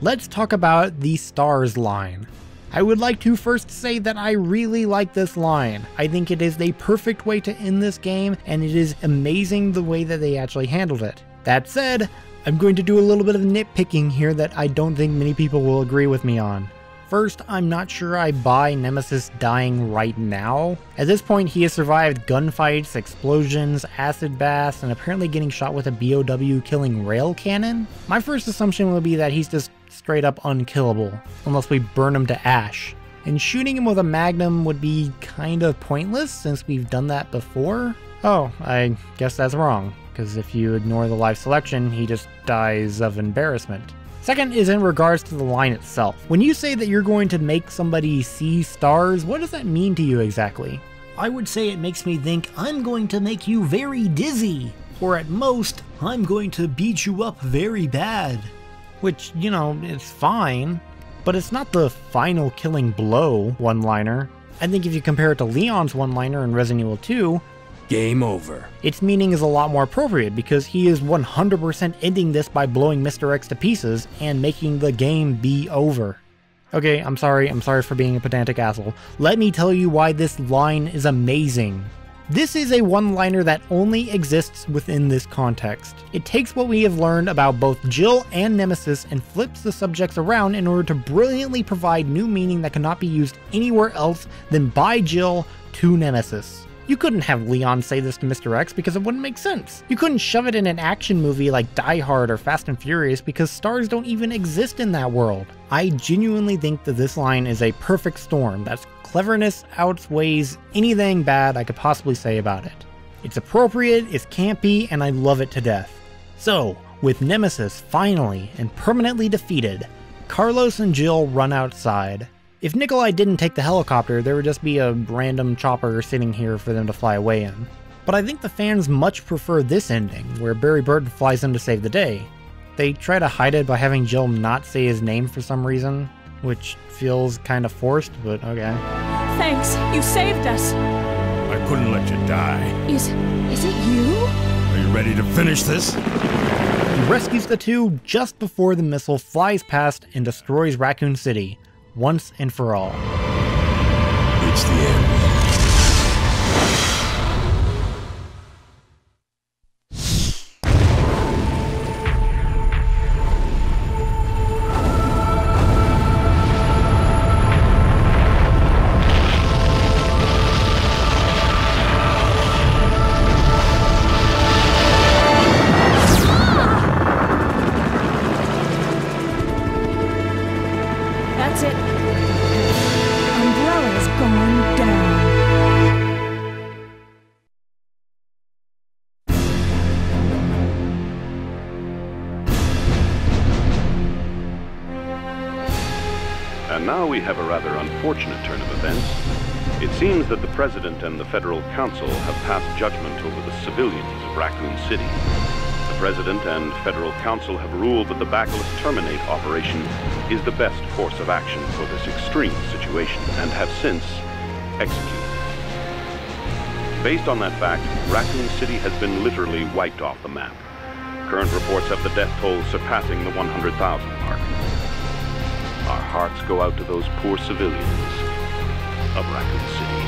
Let's talk about the stars line. I would like to first say that I really like this line. I think it is the perfect way to end this game, and it is amazing the way that they actually handled it. That said, I'm going to do a little bit of nitpicking here that I don't think many people will agree with me on. First, I'm not sure I buy Nemesis dying right now. At this point, he has survived gunfights, explosions, acid baths, and apparently getting shot with a BOW killing rail cannon. My first assumption would be that he's just straight up unkillable, unless we burn him to ash. And shooting him with a magnum would be kind of pointless since we've done that before. Oh, I guess that's wrong, because if you ignore the live selection, he just dies of embarrassment. Second is in regards to the line itself. When you say that you're going to make somebody see stars, what does that mean to you exactly? I would say it makes me think I'm going to make you very dizzy, or at most, I'm going to beat you up very bad. Which, you know, it's fine, but it's not the final killing blow one-liner. I think if you compare it to Leon's one-liner in Resident Evil 2, game over. Its meaning is a lot more appropriate because he is 100% ending this by blowing Mr. X to pieces and making the game be over. Okay, I'm sorry for being a pedantic asshole. Let me tell you why this line is amazing. This is a one-liner that only exists within this context. It takes what we have learned about both Jill and Nemesis and flips the subjects around in order to brilliantly provide new meaning that cannot be used anywhere else than by Jill to Nemesis. You couldn't have Leon say this to Mr. X because it wouldn't make sense. You couldn't shove it in an action movie like Die Hard or Fast and Furious because stars don't even exist in that world. I genuinely think that this line is a perfect storm that's cleverness outweighs anything bad I could possibly say about it. It's appropriate, it's campy, and I love it to death. So, With Nemesis finally and permanently defeated, Carlos and Jill run outside. If Nicholai didn't take the helicopter, there would just be a random chopper sitting here for them to fly away in. But I think the fans much prefer this ending, where Barry Burton flies in to save the day. They try to hide it by having Jill not say his name for some reason, which feels kind of forced, but okay. Thanks, you saved us. I couldn't let you die. Is it you? Are you ready to finish this? He rescues the two just before the missile flies past and destroys Raccoon City, once and for all. It's the end. That's it. Umbrella's going down. And now we have a rather unfortunate turn of events. It seems that the President and the Federal Council have passed judgment over the civilians of Raccoon City. The President and Federal Council have ruled that the Bacillus Terminate operation is the best course of action for this extreme situation, and have since executed. Based on that fact, Raccoon City has been literally wiped off the map. Current reports have the death toll surpassing the 100,000 mark. Our hearts go out to those poor civilians of Raccoon City.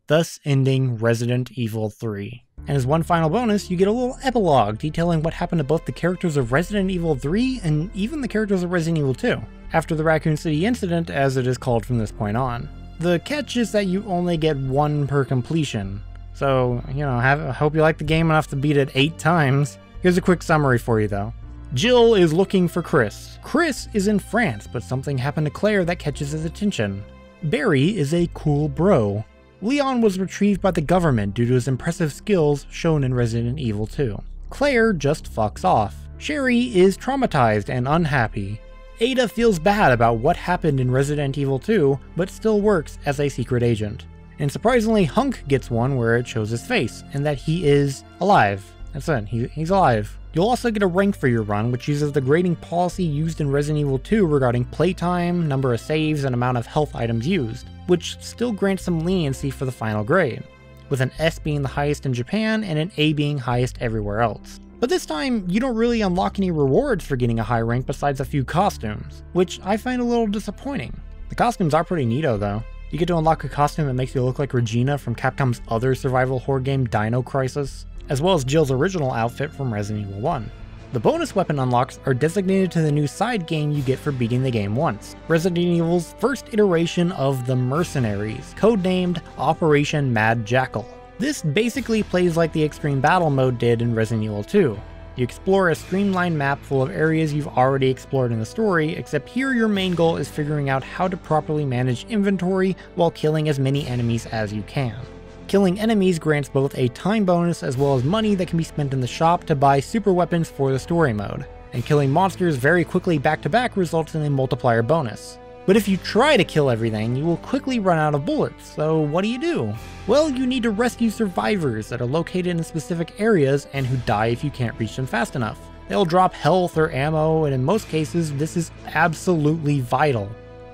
Thus ending Resident Evil 3. And as one final bonus, you get a little epilogue detailing what happened to both the characters of Resident Evil 3 and even the characters of Resident Evil 2, after the Raccoon City incident, as it is called from this point on. The catch is that you only get one per completion, so, you know, I hope you like the game enough to beat it 8 times. Here's a quick summary for you though. Jill is looking for Chris. Chris is in France, but something happened to Claire that catches his attention. Barry is a cool bro. Leon was retrieved by the government due to his impressive skills shown in Resident Evil 2. Claire just fucks off. Sherry is traumatized and unhappy. Ada feels bad about what happened in Resident Evil 2, but still works as a secret agent. And surprisingly, Hunk gets one where it shows his face, and that he is alive. That's it, he's alive. You'll also get a rank for your run, which uses the grading policy used in Resident Evil 2 regarding playtime, number of saves, and amount of health items used, which still grants some leniency for the final grade, with an S being the highest in Japan and an A being highest everywhere else. But this time, you don't really unlock any rewards for getting a high rank besides a few costumes, which I find a little disappointing. The costumes are pretty neato though. You get to unlock a costume that makes you look like Regina from Capcom's other survival horror game Dino Crisis, as well as Jill's original outfit from Resident Evil 1. The bonus weapon unlocks are designated to the new side game you get for beating the game once, Resident Evil's first iteration of the Mercenaries, codenamed Operation Mad Jackal. This basically plays like the Extreme Battle mode did in Resident Evil 2. You explore a streamlined map full of areas you've already explored in the story, except here your main goal is figuring out how to properly manage inventory while killing as many enemies as you can. Killing enemies grants both a time bonus as well as money that can be spent in the shop to buy super weapons for the story mode, and killing monsters very quickly back to back results in a multiplier bonus. But if you try to kill everything, you will quickly run out of bullets, so what do? Well, you need to rescue survivors that are located in specific areas and who die if you can't reach them fast enough. They'll drop health or ammo, and in most cases, this is absolutely vital.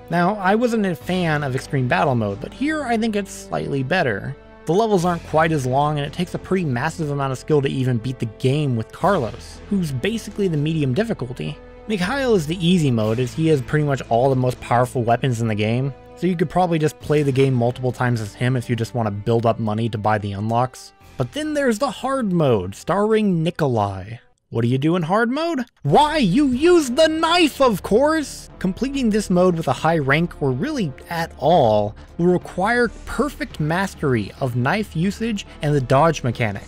Now, I wasn't a fan of Extreme Battle mode, but here I think it's slightly better. The levels aren't quite as long, and it takes a pretty massive amount of skill to even beat the game with Carlos, who's basically the medium difficulty. Mikhail is the easy mode, as he has pretty much all the most powerful weapons in the game, so you could probably just play the game multiple times as him if you just want to build up money to buy the unlocks. But then there's the hard mode, starring Nicholai. What do you do in hard mode? Why, you use the knife, of course! Completing this mode with a high rank, or really at all, will require perfect mastery of knife usage and the dodge mechanic.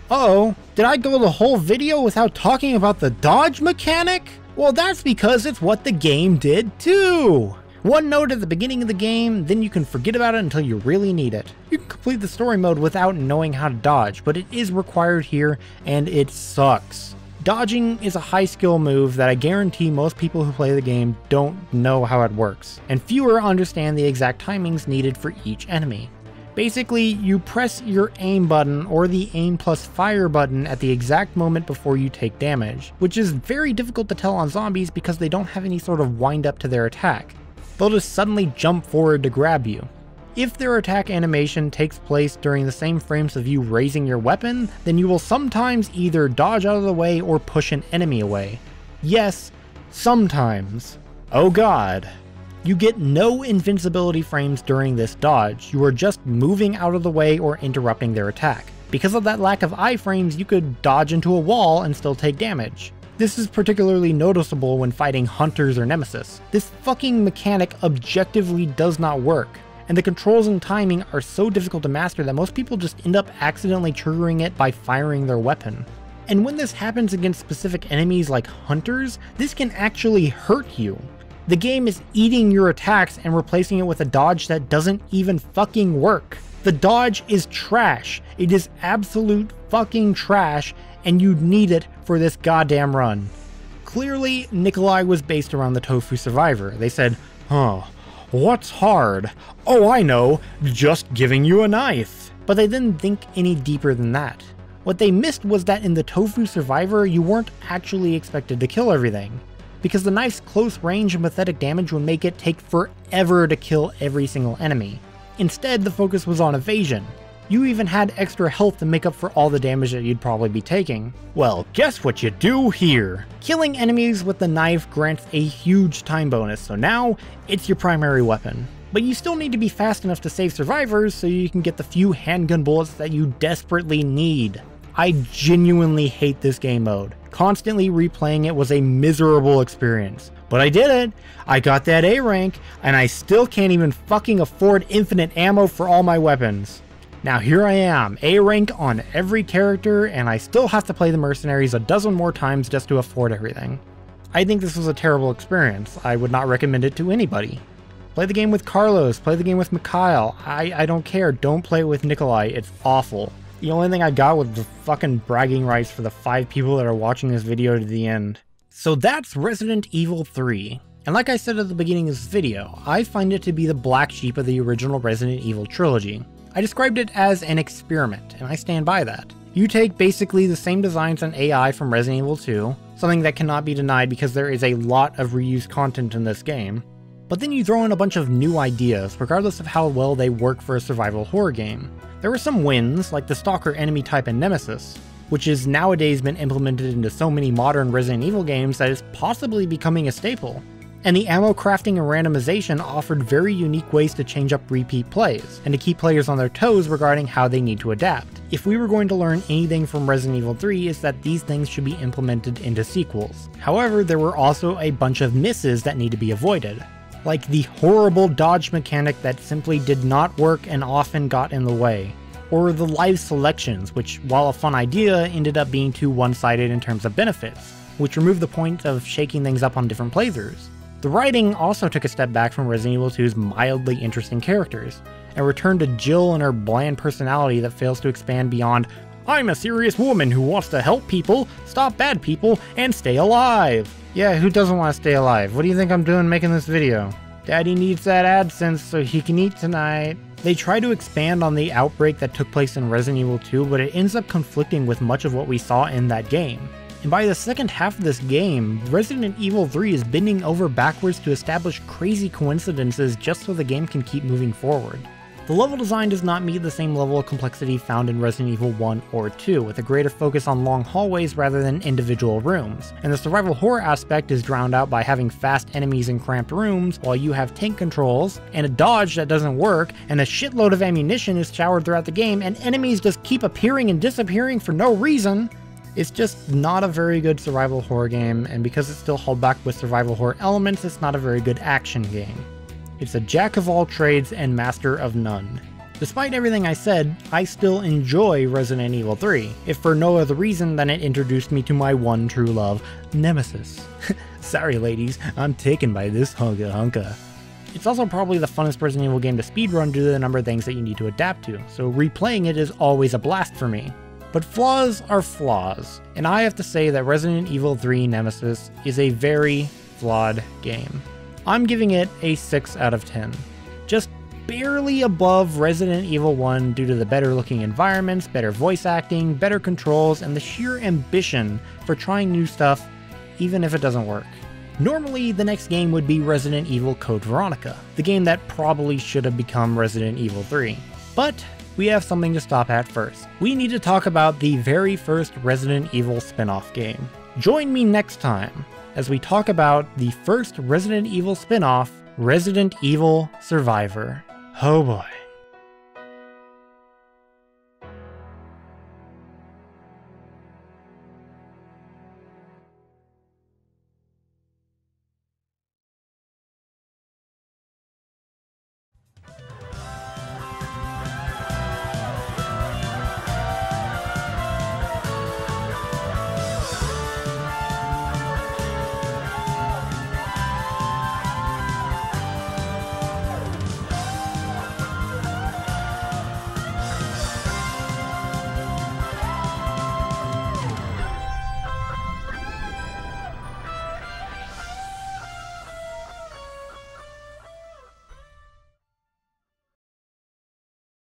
Uh-oh, did I go the whole video without talking about the dodge mechanic? Well, that's because it's what the game did too! One note at the beginning of the game, then you can forget about it until you really need it. You can complete the story mode without knowing how to dodge, but it is required here, and it sucks. Dodging is a high skill move that I guarantee most people who play the game don't know how it works, and fewer understand the exact timings needed for each enemy. Basically, you press your aim button or the aim plus fire button at the exact moment before you take damage, which is very difficult to tell on zombies because they don't have any sort of wind up to their attack. They'll just suddenly jump forward to grab you. If their attack animation takes place during the same frames of you raising your weapon, then you will sometimes either dodge out of the way or push an enemy away. Yes, sometimes. Oh god. You get no invincibility frames during this dodge, you are just moving out of the way or interrupting their attack. Because of that lack of iframes, you could dodge into a wall and still take damage. This is particularly noticeable when fighting hunters or Nemesis. This fucking mechanic objectively does not work, and the controls and timing are so difficult to master that most people just end up accidentally triggering it by firing their weapon. And when this happens against specific enemies like hunters, this can actually hurt you. The game is eating your attacks and replacing it with a dodge that doesn't even fucking work. The dodge is trash. It is absolute fucking trash, and you need it for this goddamn run. Clearly, Nicholai was based around the Tofu Survivor. They said, what's hard? Oh, I know, just giving you a knife. But they didn't think any deeper than that. What they missed was that in the Tofu Survivor, you weren't actually expected to kill everything, because the knife's close range and pathetic damage would make it take forever to kill every single enemy. Instead, the focus was on evasion. You even had extra health to make up for all the damage that you'd probably be taking. Well, guess what you do here? Killing enemies with the knife grants a huge time bonus, so now it's your primary weapon. But you still need to be fast enough to save survivors so you can get the few handgun bullets that you desperately need. I genuinely hate this game mode. Constantly replaying it was a miserable experience. But I did it! I got that A rank, and I still can't even fucking afford infinite ammo for all my weapons. Now here I am, A rank on every character, and I still have to play the Mercenaries a dozen more times just to afford everything. I think this was a terrible experience. I would not recommend it to anybody. Play the game with Carlos, play the game with Mikhail. I don't care, don't play it with Nicholai, it's awful. The only thing I got was the fucking bragging rights for the 5 people that are watching this video to the end. So that's Resident Evil 3. And like I said at the beginning of this video, I find it to be the black sheep of the original Resident Evil trilogy. I described it as an experiment, and I stand by that. You take basically the same designs and AI from Resident Evil 2, something that cannot be denied because there is a lot of reused content in this game, but then you throw in a bunch of new ideas, regardless of how well they work for a survival horror game. There were some wins, like the Stalker enemy type in Nemesis, which has nowadays been implemented into so many modern Resident Evil games that it's possibly becoming a staple. And the ammo crafting and randomization offered very unique ways to change up repeat plays, and to keep players on their toes regarding how they need to adapt. If we were going to learn anything from Resident Evil 3, is that these things should be implemented into sequels. However, there were also a bunch of misses that need to be avoided, like the horrible dodge mechanic that simply did not work and often got in the way, or the live selections, which, while a fun idea, ended up being too one-sided in terms of benefits, which removed the point of shaking things up on different playthroughs. The writing also took a step back from Resident Evil 2's mildly interesting characters, and returned to Jill and her bland personality that fails to expand beyond, I'm a serious woman who wants to help people, stop bad people, and stay alive. Yeah, who doesn't want to stay alive? What do you think I'm doing making this video? Daddy needs that AdSense so he can eat tonight. They try to expand on the outbreak that took place in Resident Evil 2, but it ends up conflicting with much of what we saw in that game. And by the second half of this game, Resident Evil 3 is bending over backwards to establish crazy coincidences just so the game can keep moving forward. The level design does not meet the same level of complexity found in Resident Evil 1 or 2, with a greater focus on long hallways rather than individual rooms, and the survival horror aspect is drowned out by having fast enemies in cramped rooms, while you have tank controls, and a dodge that doesn't work, and a shitload of ammunition is showered throughout the game, and enemies just keep appearing and disappearing for no reason. It's just not a very good survival horror game, and because it's still held back with survival horror elements, it's not a very good action game. It's a jack of all trades and master of none. Despite everything I said, I still enjoy Resident Evil 3, if for no other reason than it introduced me to my one true love, Nemesis. Sorry ladies, I'm taken by this hunka. It's also probably the funnest Resident Evil game to speedrun due to the number of things that you need to adapt to, so replaying it is always a blast for me. But flaws are flaws, and I have to say that Resident Evil 3 Nemesis is a very flawed game. I'm giving it a 6 out of 10. Just barely above Resident Evil 1 due to the better looking environments, better voice acting, better controls, and the sheer ambition for trying new stuff, even if it doesn't work. Normally, the next game would be Resident Evil Code Veronica, the game that probably should have become Resident Evil 3. But we have something to stop at first. We need to talk about the very first Resident Evil spin-off game. Join me next time as we talk about the first Resident Evil spin-off, Resident Evil Survivor. Oh boy.